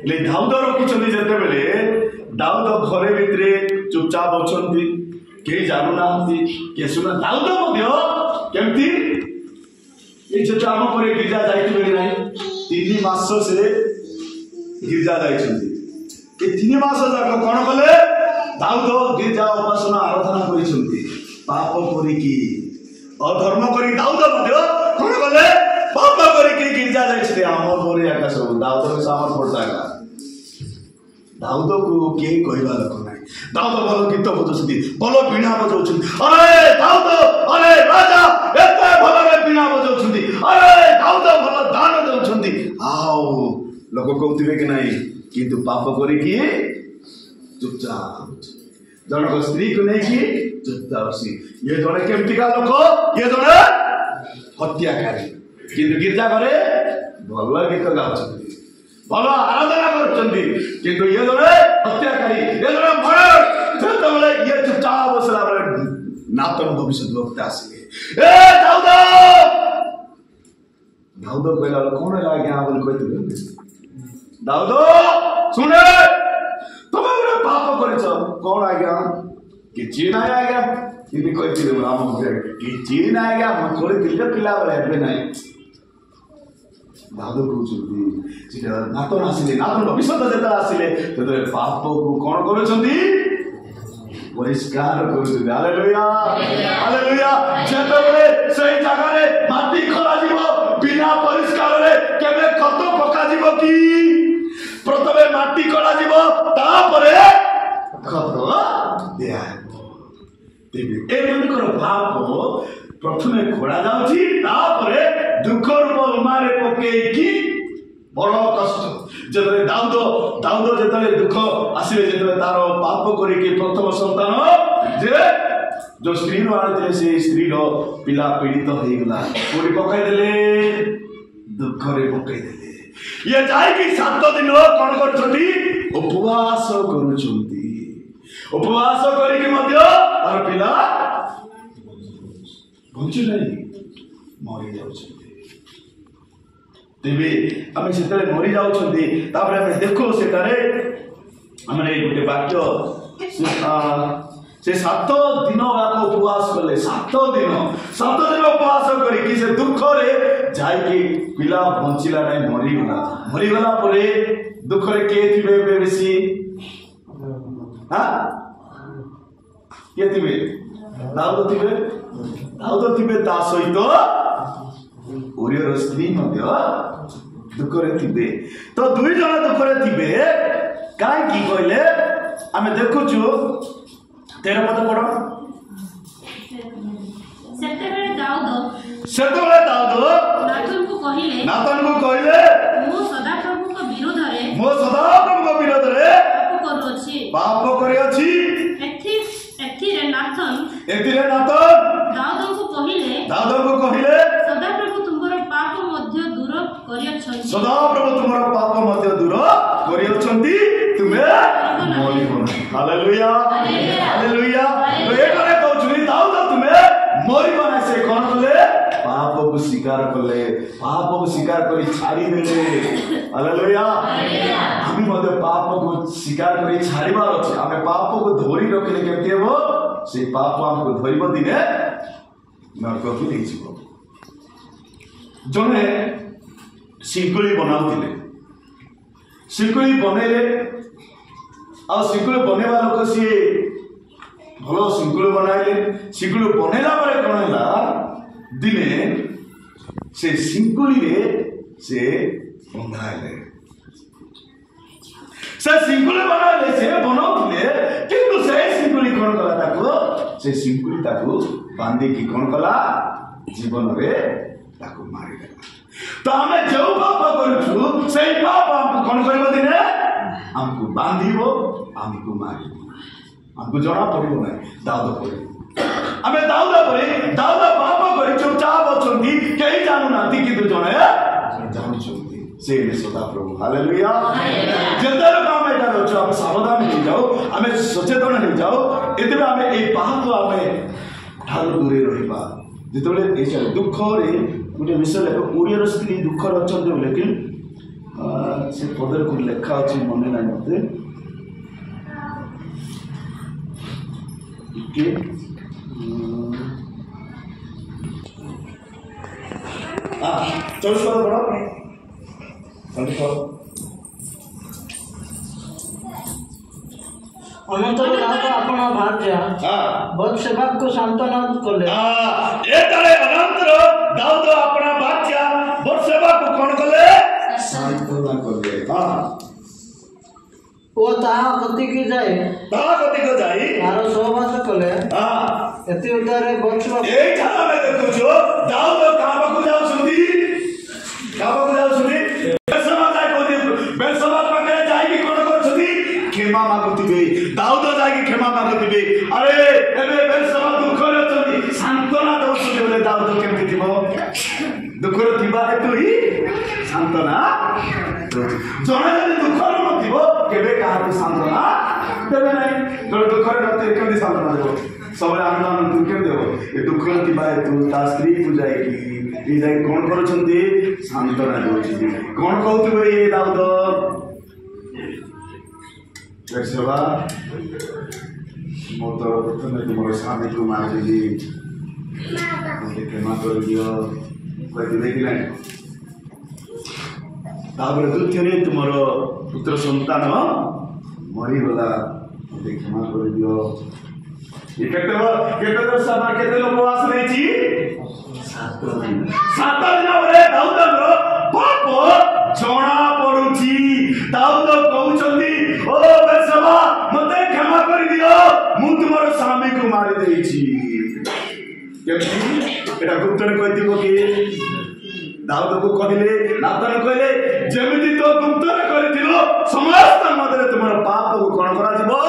লে দাউদ রখিছন্তি যেতেবেলে দাউদ ঘরে ভিতরে চুপচাপ অছন্তি কেହି ଜାଣୁନାହାନ୍ତି କିଏ ଶୁଣ ଦାଉଦ ମଧ୍ୟ କେମିତି ଏ ଯେତେ ଆମ ପରେ ଗିର୍ଜା ଯାଇଥିବେ କି ନାହିଁ 3 ମାସ ସେ ଗିର୍ଜା ଯାଇଛନ୍ତି। ଏ 3 ମାସ ଯାକ କ'ଣ କଲେ ଦାଉଦ ଗିର୍ଜା ଉପାସନା ଆରାଧନା କରିଛନ୍ତି ପାପ କରିକି ଅଧର୍ମ କରି ଦାଉଦ ମଧ୍ୟ କ'ଣ କଲେ ପାପ କରିକି ଗିର୍ଜା ଯାଇଥିଲେ। ଆମ ପରେ ଏକା ସବୁ ଦାଉଦର ସାମର ପଡିଲା ଏକା ଦାଉଦକୁ କେହି କହିବା ଲୋକ ନାହିଁ। ଦାଉଦ ଭଲ ଗୀତ ବଜାଉଛନ୍ତି ଭଲ ବୀଣା ବଜାଉଛନ୍ତି ଅରେ ଦାଉଦ ଅରେ ରାଜା ଏତେ ଭଲରେ ବୀଣା ବଜାଉଛନ୍ତି ଅରେ ଦାଉଦ ଭଲ ଦାନ ଦେଉଛନ୍ତି ଆଉ ଲୋକ କହୁଥିବେ କି ନାହିଁ କିନ୍ତୁ ପାପ କରିକି ଚୁପଚାପ ଜଣକ ସ୍ତ୍ରୀକୁ ନେଇକି ଚୁପଚାପ ବସି ଇଏ ଜଣେ କେମିତିକା ଲୋକ ଇଏ ଜଣେ ହତ୍ୟାକାରୀ କିନ୍ତୁ ଗୀର୍ଜା ଘରେ ଭଲ ଗୀତ ଗାଉଛନ୍ତି ଭଲ ଆରାଧନା କରୁଛନ୍ତି କିନ୍ତୁ ଇଏ ଜଣେ ହତ୍ୟାକାରୀ ଇଏ ଜଣେ ମର୍ଡର। ଯେତେବେଳେ ଇଏ ଚୁପଚାପ ବସିଲା ବେଳେ ନାତନ ଭବିଷ୍ୟତ ବକ୍ତା ଆସିଲେ ଏ ଦାଉଦ ଦାଉଦ କହିଲା କ'ଣ ହେଲା ଆଜ୍ଞା ବୋଲି କହିଥିଲେ ଦାଉଦ ଶୁଣେ ତମେ ଗୋଟେ ପାପ କରିଛ କ'ଣ ଆଜ୍ଞା କିଛି ନାହିଁ ଆଜ୍ଞା ଏମିତି କହିଥିଲେ ଆମ କିଛି ନାହିଁ ଆଜ୍ଞା ମୁଁ କରିଥିଲି ଯେ ପିଲାବେଳେ ଏବେ ନାହିଁ। ଦାଉଦ କହୁଛନ୍ତି ସେଟା ନାତନ ଆସିଲେ ନାତନ ଭବିଷ୍ୟତ ଯେତେବେଳେ ଆସିଲେ ସେତେବେଳେ ପାପକୁ କ'ଣ କରୁଛନ୍ତି ପରିଷ୍କାର କରୁଛନ୍ତି। Hallelujah hallelujah. ଯେତେବେଳେ ସେଇ ଜାଗାରେ ମାଟି ଖୋଳାଯିବ ବିନା ପରିଷ୍କାରରେ କେବେ ଖତ ପକାଯିବ କି? ପ୍ରଥମେ ମାଟି ଖୋଳାଯିବ ତାପରେ ଖତ ଦିଆଯିବ। ଏମାନଙ୍କର ପାପ ପ୍ରଥମେ ଖୋଳା ଯାଉଛି ତାପରେ ଦୁଃଖ ରୂପ ଉମାରେ ପକେଇକି ବଡ଼ କଷ୍ଟ। ଯେତେବେଳେ ଦାଉଦ ଯେତେବେଳେ ଦୁଃଖ ଆସିଲେ ଯେତେବେଳେ ତାର ପାପ କରିକି ପ୍ରଥମ ସନ୍ତାନ ଯେ ଯୋଉ ସ୍ତ୍ରୀରୁ ଆଣିଥିଲେ ସେ ସ୍ତ୍ରୀର ପିଲା ପୀଡ଼ିତ ହେଇଗଲା କୋଉଠି ପକାଇଦେଲେ ଦୁଃଖରେ ପକାଇଦେଲେ। ଇଏ ଯାଇକି 7 ଦିନ କ'ଣ କରୁଛନ୍ତି ଉପବାସ କରୁଛନ୍ତି। ଉପବାସ କରିକି ମଧ୍ୟ ତାର ପିଲା ବଞ୍ଚୁ ନାହିଁ ମରି ଯାଉଛନ୍ତି। ତେବେ ଆମେ ସେତେବେଳେ ମରି ଯାଉଛନ୍ତି ତାପରେ ଆମେ ଦେଖୁ ସେଠାରେ ଆମର ଏଇ ଗୋଟେ ବାକ୍ୟ ସେ 7 ଦିନ ଯାକ ଉପବାସ କଲେ। 7 ଦିନ ଉପବାସ କରିକି ସେ ଦୁଃଖରେ ଯାଇକି ପିଲା ବଞ୍ଚିଲା ନାହିଁ ମରିଗଲା ପରେ ଦୁଃଖରେ କିଏ ଥିବେ ଏବେ ବେଶୀ କିଏ ଥିବେ ଦାଉଦ ଥିବେ ତା ସହିତ ଉରିୟର ସ୍ତ୍ରୀ ମଧ୍ୟ ଦୁଃଖରେ ଥିବେ। ତ 2 ଜଣ ଦୁଃଖରେ ଥିବେ କାହିଁକି କହିଲେ ଆମେ ଦେଖୁଛୁ 13 ପଦ ପଢ। ସେତେବେଳେ ଦାଉଦ ନାତାନକୁ କହିଲେ ମୁଁ ସଦାପ୍ରଭୁଙ୍କ ବିରୋଧରେ ପାପ କରିଅଛି। ଏଥିରେ ନାତାନ ଦାଉଦଙ୍କୁ କହିଲେ ସଦାପ୍ରଭୁ ତୁମର ପାପ ମଧ୍ୟ ଦୂର କରିଅଛନ୍ତି ତୁମେ ମରିବ ନାହିଁ। Hallelujah hallelujah. ଏଠାରେ କହୁଛନ୍ତି ଦାଉଦ ତୁମେ ମରିବ ନାହିଁ। ସେ କ'ଣ କଲେ ପାପକୁ ସ୍ୱୀକାର କଲେ ପାପକୁ ସ୍ୱୀକାର କରି ଛାଡ଼ିଦେଲେ। ହାଲେଲୁୟା। ଆମେ ମଧ୍ୟ ପାପକୁ ସ୍ୱୀକାର କରି ଛାଡ଼ିବାର ଅଛି। ଆମେ ପାପକୁ ଧରି ରଖିଲେ କେମିତି ହେବ ସେ ପାପ ଆମକୁ ଧରିବ ଦିନେ ନରକକୁ ନେଇଯିବ। ଜଣେ ଶିଙ୍କୁଳି ବନାଉଥିଲେ ଶିଙ୍କୁଳି ବନେଇଲେ ଆଉ ଶିଙ୍କୁଳି ବନେଇବା ଲୋକ ସିଏ ଭଲ ଶିଙ୍କୁଳି ବନାଇଲେ। ଶିଙ୍କୁଳି ବନେଇଲା ପରେ କ'ଣ ହେଲା ଦିନେ ସେ ଶିଙ୍କୁଳିରେ ସେ ବନ୍ଧାଇଲେ। ସେ ଶିଙ୍କୁଳି ବନାଇଲେ ସେ ବନାଉଥିଲେ କିନ୍ତୁ ସେ ଶିଙ୍କୁଳି କ'ଣ କଲା ସେ ଶିଙ୍କୁଳି ତାକୁ ବାନ୍ଧିକି କ'ଣ କଲା जीवन में मारिदेला तो आम जो पाप करूँ से पाप आमको कौन कर दिने आमको बांध आमको मार आमको जना पड़ो ना दाऊद पड़े आम दाऊद पर दाऊद पाप कर चुपचाप अच्छा कहीं जानू ना कि जड़े जानुं से सदा प्रभु हालेलुया जिते आम यहाँ अच्छे आम सावधान हो जाओ आम सचेतन हो जाओ ये आम ये पाप आम ठार दूरे रहा जिते दुख गोटे विषय लेख ओडिया स्त्री दुखर अच्छा लेकिन से पदर को लेखा अच्छे मन ना मत चौबीस अनंतर आपण भार्या बत्सेबा को सांत्वना कले अनंतर दाऊद अपना भार्या बत्सेबा को कौन कले सांत्वना कले ओ ताहा कति की जाए तार सहवास कले एति उदारे बत्सेबा ए ठाला में देखो जो दाऊद काबा को जाओ सुनी बेलसबा जाय को बेलसबा पाके जाई कोन कर सुनी क्षमा मागुतिबे दाऊद जाई क्षमा मागुतिबे अरे एबे बेलसबा दुख रे चली सांत्वना दउछु बोले दाऊद केमति थिबो दुख रे थिबा हेतु ही सांत्वना जने जने दुख रे नथिबो केबे काहाको सांत्वना देबे नै जने दुख रे नथे केमति सांत्वना देबो सबले आनंद दुख केम देबो ए दुख रे थिबा हेतु ता स्त्री को जाई की जाई कोन करछन्ती सांत्वना देउछि कोन कहउथिबे ए दाऊद बेलसबा मो तो प्रथम तुम स्वामी को मारिदेली मत क्षमा कर दियो कहि देखिले तापर द्वितीय तुम पुत्र संतान मरीगला मत क्षमा कर दियो ये केते वर्ष केते लोक वास नहीं 7 दिन दाऊद पाप जना पड़ुची दाऊद कहउछन्ती ओ बेलसबा मते क्षमा कर दियो मु तुमर स्वामी को मारी देछि एटा गुप्तने कहतिबो कि दाऊद को कहले नाथन कहले जेमिति तो गुप्तने करथिलो समस्त मधरे तुमर पाप को कोन करा जिवो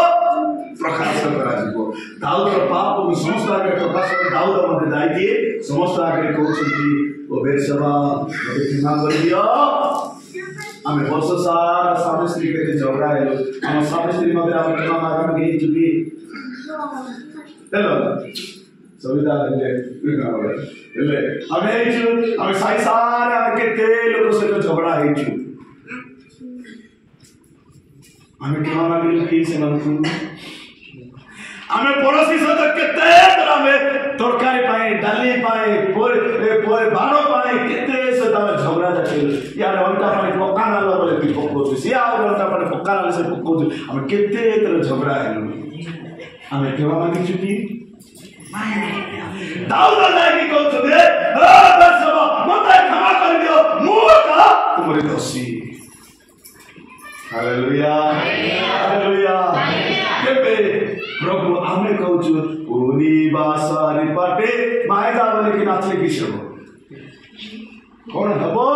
प्रकाश करा जिवो दाऊद पाप को समस्त आगे प्रकाश दाऊद मते जाई दिए समस्त आगे कहउछन्ती ओ बेलसबा मते क्षमा कर दियो आम वर्ष सारा स्वामी स्त्री के झगड़ा है आम स्वामी स्त्री मध्य आम क्षमा मागन के चुकी चलो सुविधा ले आम हेचु आम साई सारा आम केते लोक सहित झगड़ा हेचु आम क्षमा मागिलु कि से मनकु आम पड़ोसी सहित केते आम तरकारी पाए डाली पाए बाण पाए केते से झगड़ा जाके यार अंटा पानी पक्का नाल बोले कि पकोछु से आउ अंटा पानी पक्का नाल से पकोछु हम केते तर झगड़ा हेलु हम केवा मांगी छुटी दाऊद लागी कहछु दे ओ बेलसबा मते क्षमा कर दियो मूर्ख तुमरे दोषी हालेलुया हालेलुया केबे प्रभु आमे कहछु ओनी बासारी पाटे मायदा बोले कि नाचले कि सब कौन हबो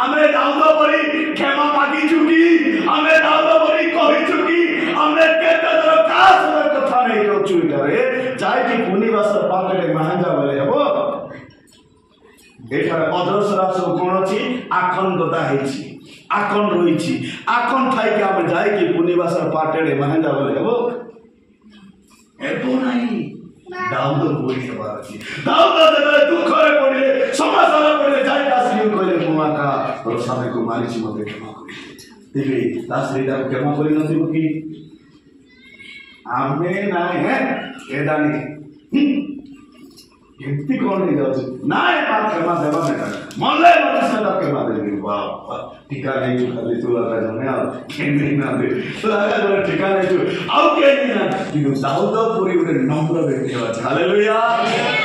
आमे दाऊद परी क्षमा मागी चुकी आमे दाऊद परी कहि चुकी आमे केते दरखास्त कथा नहीं कहछु इटारे जाय कि पुनिवास पाटे महांजा बोले हबो एठार अदर्शरा सब कोन अछि आखन गदा हेछि आखन रहिछि आखन थाई कि आमे जाय कि पुनिवास पाटे महांजा बोले हबो एबो नाही दाऊद बोली हबार अछि दाऊद जब दुख रे पड़िले समाचार पड़िले जाय दासरी कहले मुआ का और स्वामी को मारी छी मते क्षमा कर दिबे दासरी दा क्षमा करि नथिबो कि आमे नाही है एदानी एंती कोन नहीं जाउछ नाय बात क्षमा देबा में मले मते सदा क्षमा देबी वाह टीका नहीं खाली तू लगा जाने आ नहीं ना दे तो लगा जो टीका नहीं तू आउ के नहीं ना कि दाऊद पूरी उरे नम्र व्यक्ति है हालेलुया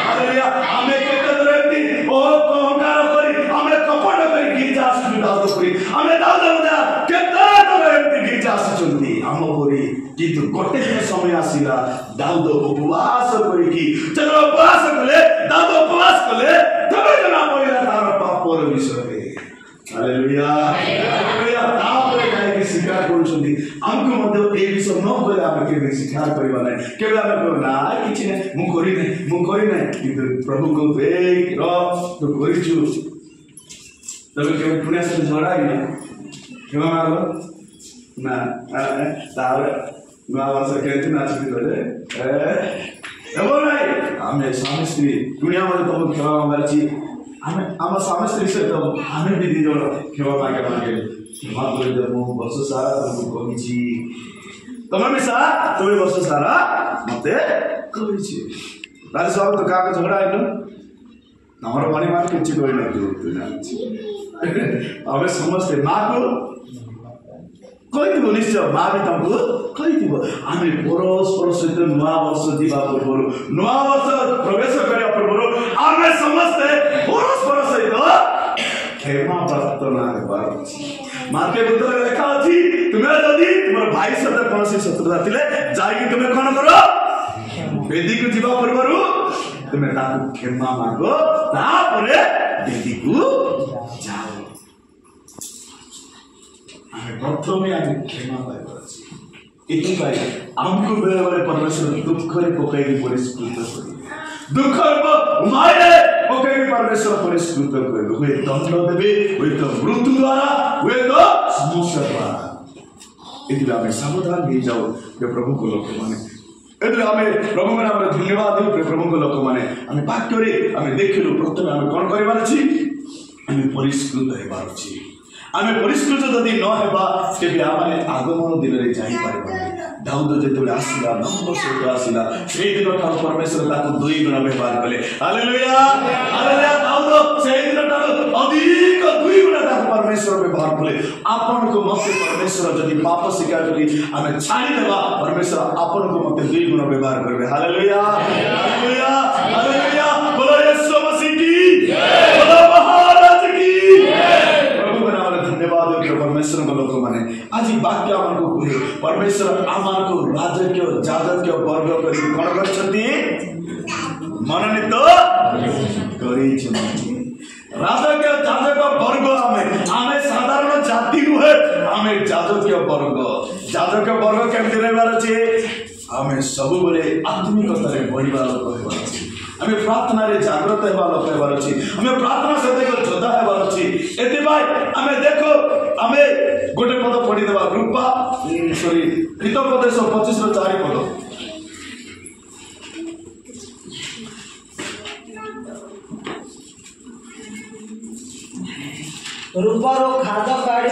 हालेलुया हमें केते व्यक्ति ओ कोंकार करी हमें कपट करी गिरजा सुन दाऊद पूरी हमें दाऊद मुदा केते व्यक्ति गिरजा सुनती हम पूरी किंतु गोटे दिन समय आसीला दाऊद उपवास करी कि जब उपवास कले स्वीकार करबा नै केबे आमे कहू ना किछि नै मु करि नै किंतु प्रभु को बे रो तो करिछु तबे केबे पुण्य से झगड़ा नै केबे मागो ना तारे नुआ वर्ष केति नाचि गले एबो नै आमे स्वामी स्त्री दुनिया मध्ये तब खेवा मागछि आम स्वामी स्त्री से तो आमे भी दी जण खेवा मागे क्षमा कर दे मु वर्ष सारा तुमको कहिछि तमे भी सा तमे वर्ष सारा मते कहिछि राज सब तो का झगड़ा आइलो हमर पानी मार किछि कोइ न तू आमे समस्त मां को कोई दिबो निश्चय मां भी तुमको कहि दिबो आमे परस्पर सहित नुआ वर्ष दिबा पूर्व नुआ वर्ष प्रवेश करिया पूर्व आमे समस्त परस्पर सहित क्षमा प्रार्थना करबार मार्के बुद्धरे लेखा अछि तुमे जदी तुमर भाई सते कोनसी शत्रुता थिले जाई कि तुमे कोन करो वेदी को जीवा पूर्वरु तुमे ताकु क्षमा मांगो तापरे वेदी को जाओ आमे प्रथमे आमे क्षमा पाइबो अछि एति पाइ हमको बेले बेले परमेश्वर दुख रे पकाई परिष्कृत करी दुख मारे पकाई परमेश्वर परिष्कृत करे हुए दंड देबे हुए तो मृत्यु द्वारा हुए तो समस्या द्वारा एति आमे सावधान हो जाओ जे प्रभु को लोक माने एति आमे प्रभु के नाम रे धन्यवाद देउ प्रभु को लोक माने आमे वाक्य रे आमे देखिलु प्रथमे आमे कोन करबार अछि आमे परिष्कृत हेबार अछि आमे परिष्कृत जदि न हेबा तेबे आमे आगमन दिन रे जाई परबा दाऊद जेतबे आसिला नंबर सहित आसिला सेही दिन ठार परमेश्वर ताको दुई गुण व्यवहार कले हालेलुया हालेलुया दाऊद सेही दिन ठार अधिक दुई गुण ताको परमेश्वर व्यवहार कले आपन को मते परमेश्वर जदि पाप स्वीकार करी आमे छाड़ी देबा परमेश्वर आपन को मते दुई गुण व्यवहार करबे हालेलुया हालेलुया हालेलुया बोलो यीशु मसीह की बोलो महाराज की धन्यवाद परमेश्वर को लोक माने आज वाक्य आमान को कहे परमेश्वर आमान को राजकीय जाजकीय वर्ग करी कोन करछथि मनोनीत करिछथि राजकीय जाजक वर्ग आमे साधारण जाति नुहे आमे जाजकीय वर्ग केमति रहबार अछि आमे सब बेले आत्मिकता रे बढ़िबा लोक हेबार अछि आमे प्रार्थना रे जागृत हेबा लोक हेबार अछि आमे प्रार्थना सहित जोधा हेबार अछि एति भाई आमे देखो आमे गोटे पद पढि देबा रूपा सॉरी हितोपदेश 25 रो 4 पद रूपारो खाद काढी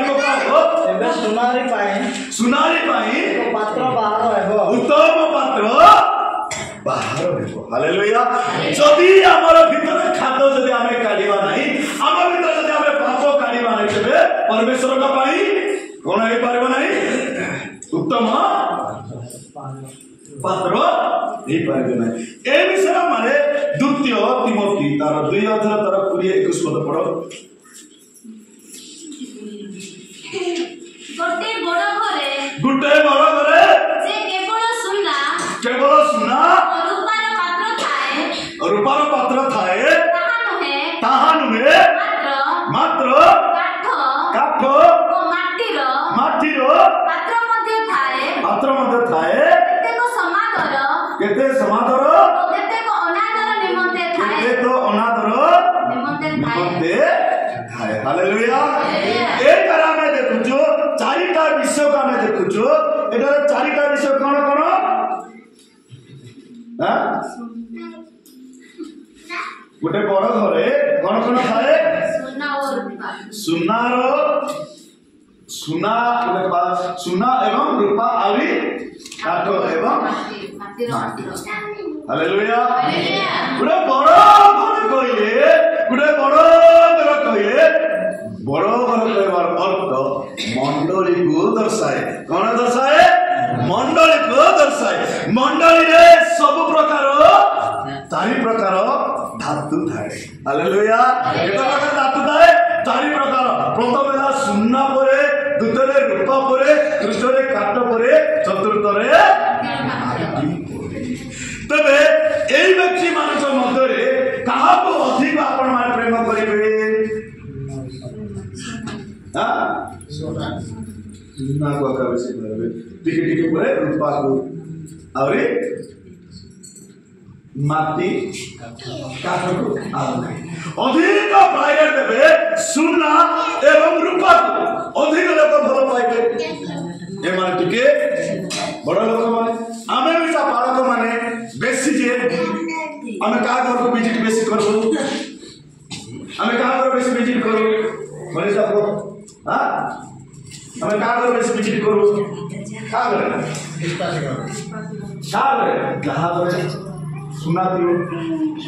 पकाओ एबे सुनारी पाई एक पात्र बाहर हेबो उत्तम पात्र बाहर हेबो हालेलुया जदि हमर भीतर खाद्य जदि आमे काढिबा नाही हमर भीतर जदि आमे पाप काढिबा नाही तबे परमेश्वर का पाई कोन हे पारबो नाही उत्तम पात्र हे पारबो नाही ए विषय माने द्वितीय तिमोथी तार 2 अध्याय तार 21 पद पढो गोटे बड़ घरे जे केवल सुना रूपार पात्र थाए ताहा नुहे मात्र काठ माटीर पात्र मध्य थाए केते समादर केते तो अनादर निमंते थाए हालेलुया ए करा में देखुचो चारिटा विषय का में देखुचो एटार चारिटा विषय कोन कोन हां गोटे बड़ घरे कोन कोन थाए सुना एवं रूपा आली काठ एवं माटी हालेलुया गोटे बड़ घर कहिले गोटे बड़ घर कहिले बड़ घर कहबार अर्थ मंडली को दर्शाए कोन दर्शाए मंडली को दर्शाए मंडली रे सब प्रकार चारि प्रकार धातु थाए हालेलुया केटा प्रकार धातु थाए चारि प्रकार प्रथम है सुन्ना परे द्वितीय रूपा परे तृतीय काठ परे चतुर्थ रे तबे एई व्यक्ति मानक मध्य रे कहा को अधिक आपण मान प्रेम करिवे हां सुना को आका बेसी करबे टिके टिके परे रूपा को आउरे माटी काठ को आउ अधिक प्रायोरिटी देबे सुना एवं रूपा को अधिक लोक भल पाइबे ए माने टिके बड़ लोक माने आमे मिसा बालक माने बेसी जे आमे का घर को विजिट बेसी करबो आमे का घर बेसी विजिट करू बोले सब हां आमे का घर बेसी विजिट करू का करे कहा करे सुना दियो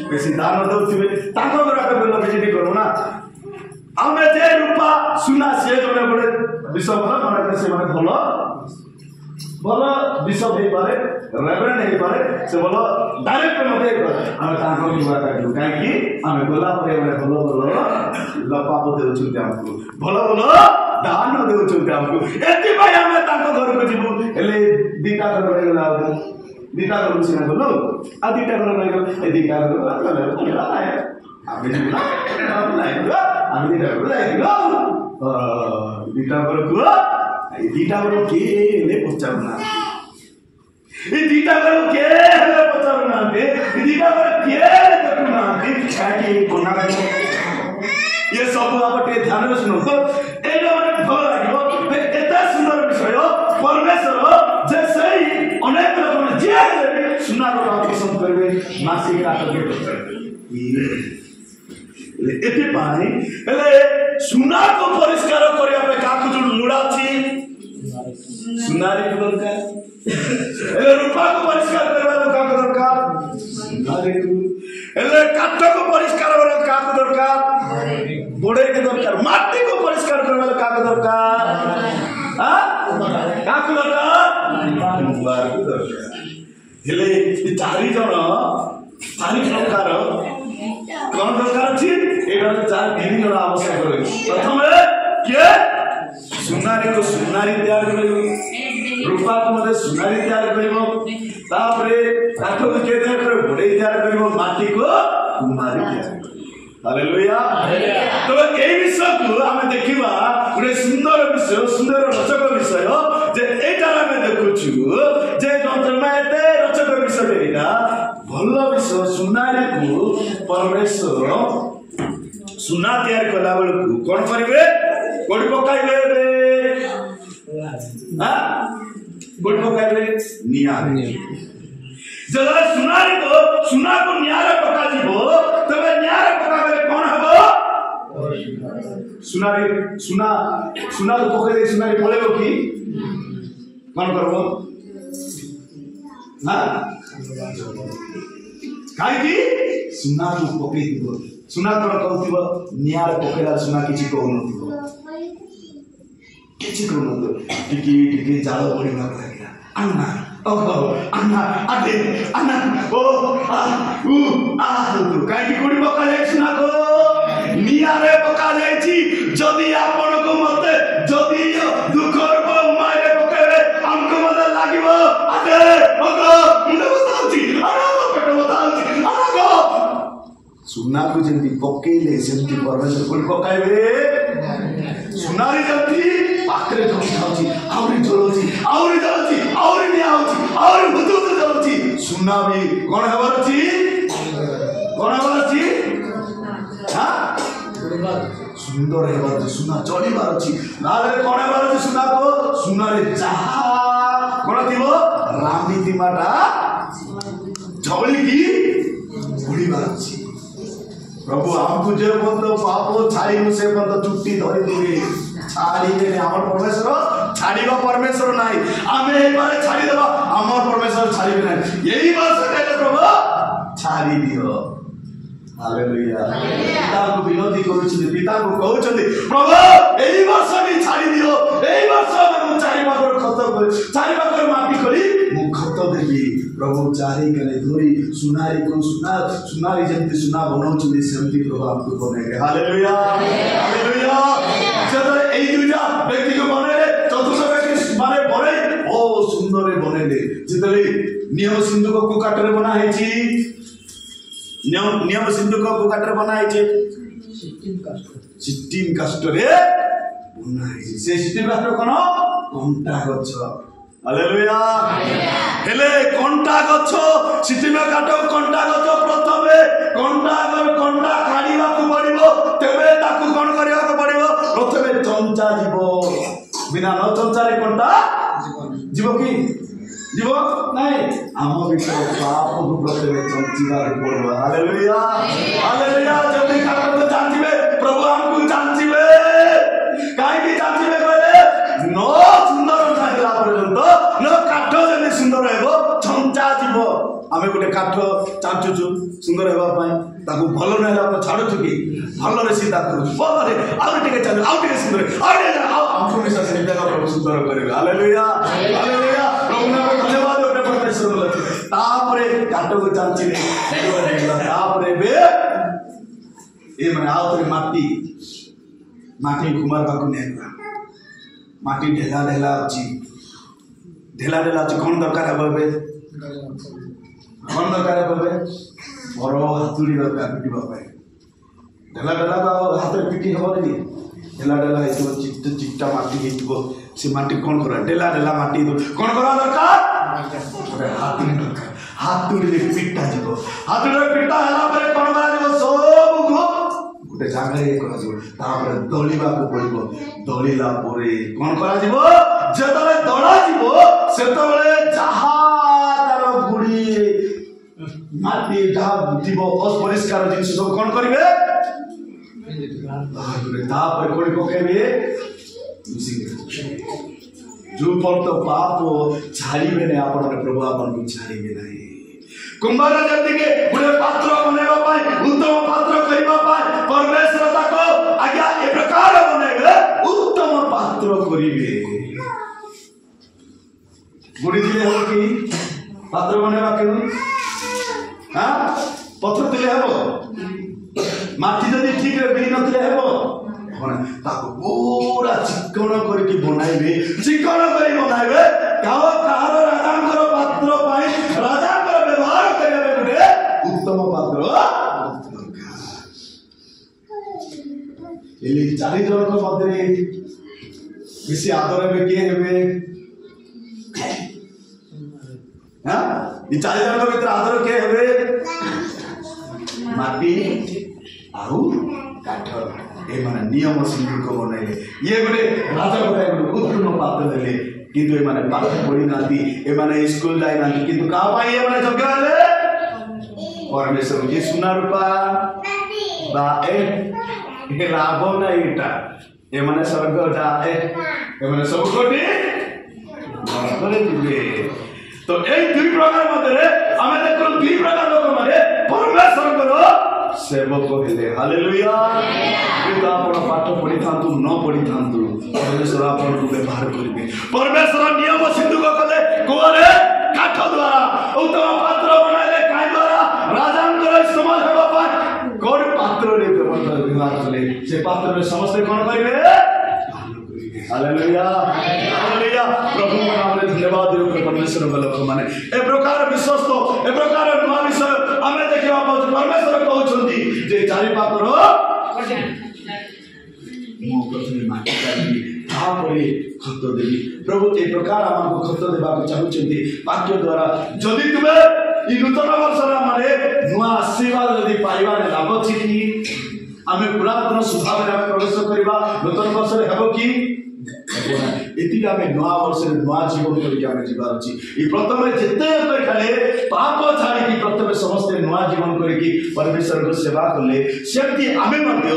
बेसी दान दउथिबे ताको घर के बेला विजिट करू ना आमे जे रूपा सुना से जने बड़े विषय भल माने से माने भलो बोलो बिशप हे पारे रेवरेंड हे पारे से बोलो डायरेक्ट मते हम ताको की बात करू काहे कि हम गोला परे बोलो बोलो लपा पते उचुते हमको बोलो दान दे उचुते हमको एति भाई हम ताको घर को जीवु एले दीटा घर रे गला दीटा घर सिना बोलो आ दीटा घर रे गला ए दीटा घर बोला है आबे जीवना हम दीटा घर रे दीटा घर को दीटा बरो के ले पचारुना ए दीटा बरो के ले पचारुना दे दीटा बरो के ले पचारुना दे काकी कोना ये सब आपटे ध्यान रे सुनो तो एटा माने भल लागियो एता सुंदर विषय परमेश्वर जे सही अनेक लोक जे सुना रो पसंद करबे मासिक काट एते पानी हेले सुना को परिष्कार करिया पे काकु जो लुड़ा छी सुनारी को दरकार हेले रूपा को परिष्कार करबा का दरकार सुनारी को हेले काठ को परिष्कार करबा का दरकार बोड़े के दरकार माटी को परिष्कार करबा का दरकार हां का दरकार मुबार को दरकार हेले ई चारि प्रकार कौन दरकार अछि एटा चार तीन जण आवश्यक रहे प्रथम के सुनारी को सुनारी तैयार करियो रूपा को मते सुनारी तैयार करियो तापरे काठ को के तैयार करियो बोड़े तैयार करियो माटी को कुमारी तैयार हालेलुया तो ए विषय को हम देखिबा गुटे सुंदर विषय सुंदर रचक विषय जे एटा हम देखुछु जे जंतरमा एते रचक विषय एटा भल विषय सुनारी को परमेश्वर सुना तैयार कला बेलू कौन करेंगे गोड़ पकाइबे हां गोड़ पकाइबे नियार जब सुना को नियार पका जीवो तबे नियार पकाबे कौन हबो सुना को पकाइले सुनारी पळेबो की कौन करबो हां काहे की सुना को पकई दिबो सुना तोर कहथिबो नियार पकेला सुना किछि कहनथिबो किछि कहनथो टिकी जाल पडिबा लागिला अन्ना ओहो अन्ना आदे अन्ना ओ आ उ आ तू काहे कोडी पकाले सुना को नियारे पकाले छी जदी आपण को मते जदी दुखर को मारे पकेले हमको मते लागिबो आदे ओगो मुंडे बताउची अरे पेट बताउची आगो सुना को जंती पकेले सेंती परमेश्वर कोन पकाइबे सुनारी जंती पाखरे जमी थाउची आउरी जलची आउरी नियाउची आउरी बुदुत जलची सुना भी कोन हबर छी हां सुंदर हेबार सुना चढ़ीबार छी नाले कोन हेबार छी सुना को सुनारे जहा कोन थिबो रामी दिमाटा झवली की उड़ीबार छी प्रभु हमको जे बंद पाप छाड़ी से बंद चुट्टी धरी दूरी छाड़ी ने हमर परमेश्वर छाड़ीबा परमेश्वर नाही आमे एक बार छाड़ी देबा हमर परमेश्वर छाड़ीबे नाही यही बात कहले प्रभु छाड़ी दियो हालेलुया पिता को विनती करूछी पिता को कहउछथि प्रभु एही वर्ष भी छाड़ी दियो एही वर्ष हम चारि बार खत कर चारि बार माफी करी मु खत देबी प्रभु चारि कले धोरी सुनारी को सुनारी जंती सुना बनाउछथि सेमती प्रभु आपको बनेगे हालेलुया हालेलुया जब एही दुजा व्यक्ति को बनेले चतुर्थ व्यक्ति माने बने ओ सुंदर बनेले जितले नियम सिंधु को काटरे बना है छी नियम सिंधु को काटरे बना है छी सिटीम कास्ट रे बना है से सिटीम कास्ट कोन कंटा गछ हालेलुया हेले कंटा गछ सिटिमे काटो कंटा गछ प्रथमे कंटा काढिबा को पड़िबो तेबे ताकू कोन करिया को पड़िबो प्रथमे चंचा जीवो बिना न चंचारे कंटा जीवो की जीवो नहीं आम विषय पाप को प्रथमे चंचीबा पड़िबो हालेलुया हालेलुया जल्दी काटो तो जानथिबे प्रभु हमकु जानथिबे काई की जानथिबे कहले नो सुंदर नाहिला पर्यंत नो काठ जने सुंदर हेबो चंचा जीवो आमे गोटे काठ चांचुचु सुंदर हेबा पई ताकू भलो नहिला तो छाडु थुकी भलो रे सीधा करू बोले आउ टिके चल आउ टिके सुंदर आउ हमको मिसा से निका प्रभु सुंदर करेगा हालेलुया हालेलुया प्रभु नाम धन्यवाद ओटे परमेश्वर बोलते तापरे काठ को चांची रे हेगला तापरे बे ए माने आउ तरी माटी कुमार बाकू नेला माटी ढेला ढेला अछि कोन दरकार हेबे कोन दरकार हेबे बरो हातुड़ी दरकार पिटिबा पाए ढेला हाथ पिटी हबो नी ढेला हेतो चिट्टा माटी हेतो से माटी कोन करा ढेला माटी दो कोन करा दरकार हातुड़ी रे पिटा जीवो हातुड़ी रे पिटा हला परे कोन करा जीवो सब गोटे जागा ये करा जीवो तापर दलिबा को पड़िबो दलिला परे कोन करा जीवो जेतले दळा जीवो सेतबेले जहा तार गुडी माटी जहा जीवो अपरिष्कार जिंस सब कोन करिवे तापर कोडी पकेबे जो पर तो पाप छाड़ीबे ने आपण प्रभु आपण को छाड़ीबे नहीं कुंभार जाति के गुणे पात्र बनेबा पाए उत्तम पात्र करिबा पाए परमेश्वर ताको आज्ञा ए प्रकार बनेबे उत्तम पात्र करिबे गुडी दिले हो कि पात्र बनेबा के हां पत्थर दिले हो माटी जदी ठीक रे बिन नथिले हेबो ताको पूरा चिकन करके बनाइबे चिकन करी बनाइबे काओ कार राजांकर पात्र पाई राजांकर व्यवहार करबे गुटे उत्तम पात्र एली चारि जन को मध्य बेसी आदर में के हेबे हां ई चारि जन को भीतर आदर के हेबे माटी आउ काठ ए माने नियम सिंधु को बनाइले ये गोटे राजा गोटे उत्तम पात्र देले किंतु ए माने पाठ पढी नाती ए माने स्कूल जाय नाती किंतु का पाई ए माने जग हेले परमेश्वर ये सुना रूपा बा ए लाभ ना इटा ए माने स्वर्ग जाए ए माने सब कोटी करे दिबे तो ए दुई प्रकार मधे हमें देखो दुई प्रकार लोक माने परमेश्वर को सेवक हेले हालेलुया कि आपण पाठ पढी थांतु न पढी थांतु परमेश्वर आपण को व्यवहार करिबे परमेश्वर नियम सिंधु को कले कोरे काठ द्वारा उत्तम पात्र बनाइले काय द्वारा राजांकर समाज हेबा पाए कोड पात्र रे व्यवहार कले से पात्र रे समस्त कोन करिवे हालेलुया हालेलुया प्रभु को नाम रे धन्यवाद देउ परमेश्वर लोक माने ए प्रकार विश्वस्त ए प्रकार नुआ विषय हमें देखिबा पाउ परमेश्वर कहउछंती जे चारि पात्र मो प्रथमे माटी काढी तापरे खत देबी प्रभु ए प्रकार हमको खत देबा को चाहुछंती वाक्य द्वारा जदि तुमे ई नूतन वर्ष माने नुआ आशीर्वाद जदि पाइबा ने लाभ छी कि आमे पुरातन स्वभाव रे प्रवेश करबा नूतन वर्ष रे हेबो कि एति आमे नुआ वर्ष रे नुआ जीवन करि आमे जीवार अछि ई प्रथमे जेते खाले पाप छाड़ी कि प्रथमे समस्त नुआ जीवन करि कि परमेश्वर को सेवा करले सेति आमे मध्ये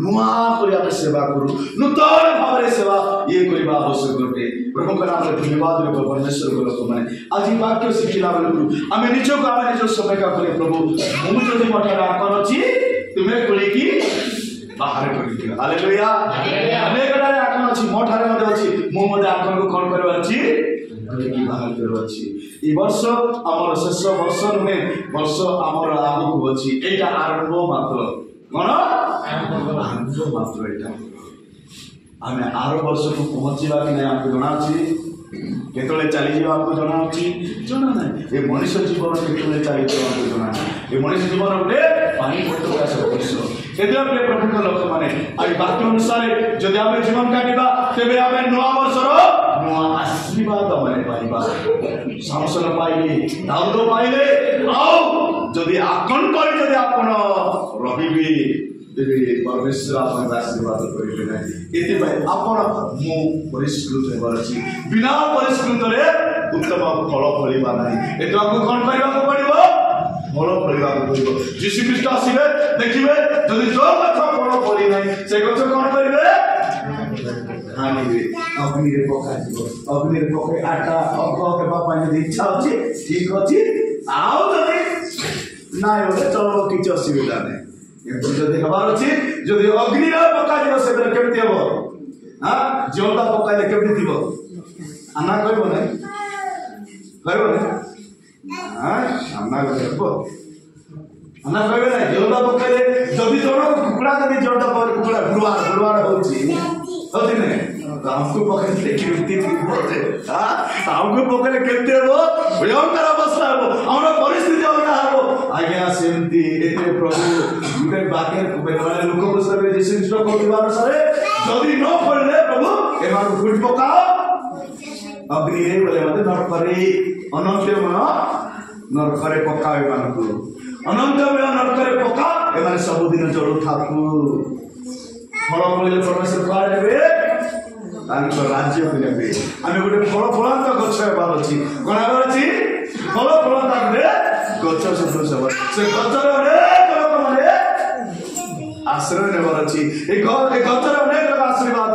नुआ करि आमे सेवा करू नूतन भाव रे सेवा ये करबा आवश्यक होते प्रभु का नाम रे धन्यवाद रे परमेश्वर को लोक माने आज वाक्य शिखिला बेलु आमे निजो को आमे निजो समय का करे प्रभु मु जदि मठार आकर अछि तुमे कोली कि बाहर करि दियो हालेलुया अनेक रे आकन अछि मठारे मध्ये अछि मु मध्ये आकन को कोन करबा अछि कि बाहर करबा अछि ई वर्ष हमर शेष वर्ष नुहे वर्ष हमर आगु अछि एटा आरंभ मात्र कोन आरंभ मात्र एटा आमे आरो वर्ष को पहुंचीबा कि नै आपको जणा अछि केतले चली जीवा आपको जणा अछि जणा नै ए मनुष्य जीवन केतले चली जीवा आपको जणा अछि ए मनुष्य जीवन रे पानी पटो का सब केतले प्रभु का लोक माने आई वाक्य अनुसार जदि आमे जीवन काटिबा तेबे आमे नवा वर्षर ନୂଆ ଆଶୀର୍ବାଦ ମାନେ ପାଇବା। ସାମସନ ପାଇଲେ, ଦାଉଦ ପାଇଲେ, ଆଉ ଯଦି ଆକନ କରି ଯଦି ଆପଣ ରହିବେ ତେବେ ପରମେଶ୍ୱର ଆପଣଙ୍କୁ ଆଶୀର୍ବାଦ କରିବେ ନାହିଁ। ଏଥିପାଇଁ ଆପଣ ମୁଁ ପରିଷ୍କୃତ ହେବାର ଅଛି। ବିନା ପରିଷ୍କୃତରେ ଉତ୍ତମ ଫଳ ଫଳିବା ନାହିଁ। ଏଠୁ ଆମକୁ କ'ଣ କରିବାକୁ ପଡ଼ିବ? ଫଳ ଫଳିବାକୁ ପଡ଼ିବ। ଯୀଶୁ ଖ୍ରୀଷ୍ଟ ଆସିବେ, ଦେଖିବେ ଯଦି ଯୋଉ ଗଛ ଫଳ ଫଳି ନାହିଁ ସେ ଗଛ କ'ଣ କରିବେ? ହାଣିବେ, ଅଗ୍ନିରେ ପକାଯିବ। ଅଗ୍ନିରେ ପକାଇ ଆଟା ଅଗ ହେବା ପାଇଁ ଯଦି ଇଚ୍ଛା ଅଛି ଠିକ ଅଛି, ଆଉ ଯଦି ନାଇଁ ବୋଲେ ଚଳିବ, କିଛି ଅସୁବିଧା ନାହିଁ। କିନ୍ତୁ ଯଦି ହେବାର ଅଛି, ଯଦି ଅଗ୍ନିରେ ପକାଯିବ ସେବେଳେ କେମିତି ହବ? ଜିଅନ୍ତା ପକାଇଲେ କେମିତି ଥିବ? ଆନା କହିବ ନାହିଁ, କହିବ ନାହିଁ, ଆନା କହିବ, ଆନା କହିବେ ନାହିଁ। ଜିଅନ୍ତା ପକାଇଲେ ଯଦି ଜଣକୁ କୁକୁଡ଼ା ଯଦି ଜିଅନ୍ତା ପରେ କୁକୁଡ଼ା ଗୁରୁବାର ହଉଛି ହଉଛି ନାହିଁ, ଆମକୁ ପକେଇଲେ କେମିତି ଆମକୁ ପକେଇଲେ କେମିତି ହବ? ଭୟଙ୍କର ଅବସ୍ଥା ହବ, ଆମର ପରିସ୍ଥିତି ଅଲଗା ହବ। ଆଜ୍ଞା ସେମିତି ଏଥିରେ ପ୍ରଭୁ ଗୋଟେ ବାକ୍ୟରେ ମାନେ ଲୋକ ପୁସ୍ତକରେ ଯୀଶୁ ଖ୍ରୀଷ୍ଟ କହୁଥିବା ଅନୁସାରେ ଯଦି ନ ପଡ଼ିଲେ ପ୍ରଭୁ ଏମାନଙ୍କୁ ଫୁଟ ପକାଅ ଅଗ୍ନିରେ, ବୋଲେ ମତେ ନରକରେ ଅନନ୍ତମୟ ନରକରେ ପକାଅ, ଏମାନଙ୍କୁ ଅନନ୍ତମୟ ନରକରେ ପକାଅ, ଏମାନେ ସବୁଦିନ ଜଳୁଥାକୁ। ଫଳ ଫଳିଲେ ପରମେଶ୍ୱର କୁଆଡ଼େ ନେବେ? ତାଙ୍କ ରାଜ୍ୟକୁ ନେବେ। ଆମେ ଗୋଟେ ଫଳ ଫଳାନ୍ତ ଗଛ ହେବାର ଅଛି। କ'ଣ ହେବାର ଅଛି? ଫଳ ଫଳାନ୍ତ ଗଛ ସଦୃଶ ହେବ। ସେ ଗଛରେ ଅନେକ ଲୋକମାନେ ଆଶ୍ରୟ ନେବାର ଅଛି। ଏ ଗଛରେ ଅନେକ ଲୋକ ଆଶୀର୍ବାଦ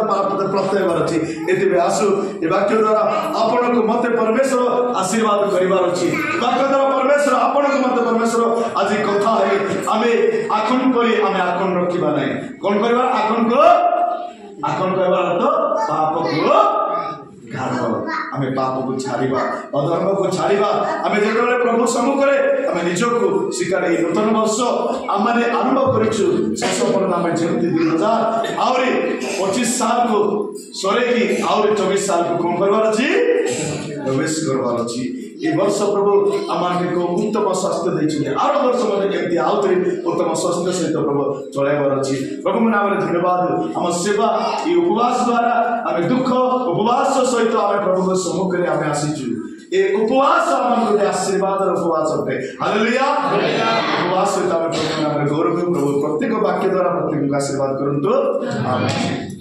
ପ୍ରାପ୍ତ ହେବାର ଅଛି। ଏଥିପାଇଁ ଆସୁ ଏ ବାକ୍ୟ ଦ୍ୱାରା ଆପଣଙ୍କୁ ମତେ ପରମେଶ୍ୱର ଆଶୀର୍ବାଦ କରିବାର ଅଛି। ବାକ୍ୟ ଦ୍ୱାରା ପରମେଶ୍ୱର ଆପଣଙ୍କୁ ମତେ ପରମେଶ୍ୱର ଆଜି କଥା ହେଇ ଆମେ ଆଖନ କରି ଆମେ ଆଖନ ରଖିବା ନାହିଁ। କ'ଣ କରିବା? ଆଖନ କହିବାର ଅର୍ଥ ପାପକୁ ଘାତ। ଆମେ ପାପକୁ ଛାଡ଼ିବା, ଅଧର୍ମକୁ ଛାଡ଼ିବା। ଆମେ ଯେତେବେଳେ ପ୍ରଭୁ ସମ୍ମୁଖରେ ଆମେ ନିଜକୁ ସ୍ୱୀକାର ଏଇ ନୂତନ ବର୍ଷ ଆମେ ଆରମ୍ଭ କରିଛୁ, ଶେଷ ପର୍ଯ୍ୟନ୍ତ ଆମେ ଯେମିତି 2025 ସାଲକୁ ସରେଇକି ଆହୁରି 24 ସାଲକୁ କ'ଣ କରିବାର ଅଛି? ପ୍ରବେଶ କରିବାର ଅଛି। ଏ ବର୍ଷ ପ୍ରଭୁ ଆମମାନଙ୍କୁ ଉତ୍ତମ ସ୍ୱାସ୍ଥ୍ୟ ଦେଇଛନ୍ତି। ଆର ବର୍ଷ ମଧ୍ୟ କେମିତି ଆଉଥରେ ଉତ୍ତମ ସ୍ୱାସ୍ଥ୍ୟ ସହିତ ପ୍ରଭୁ ଚଳାଇବାର ଅଛି। ପ୍ରଭୁଙ୍କ ନାମରେ ଧନ୍ୟବାଦ। ଆମ ସେବା ଏ ଉପବାସ ଦ୍ୱାରା ଆମେ ଦୁଃଖ ଉପବାସ ସହିତ ଆମେ ପ୍ରଭୁଙ୍କ ସମ୍ମୁଖରେ ଆମେ ଆସିଛୁ। ଏ ଉପବାସ ଆମର ଗୋଟେ ଆଶୀର୍ବାଦର ଉପବାସ ଅଟେ। ହାଲେଲୁୟା। ଉପବାସ ସହିତ ଆମେ ପ୍ରଭୁଙ୍କ ନାମରେ ଗୌରବ। ପ୍ରଭୁ ପ୍ରତ୍ୟେକ ବାକ୍ୟ ଦ୍ୱାରା ପ୍ରତ୍ୟେକଙ୍କୁ ଆଶୀର୍ବାଦ କରନ୍ତୁ। ଆମେନ୍।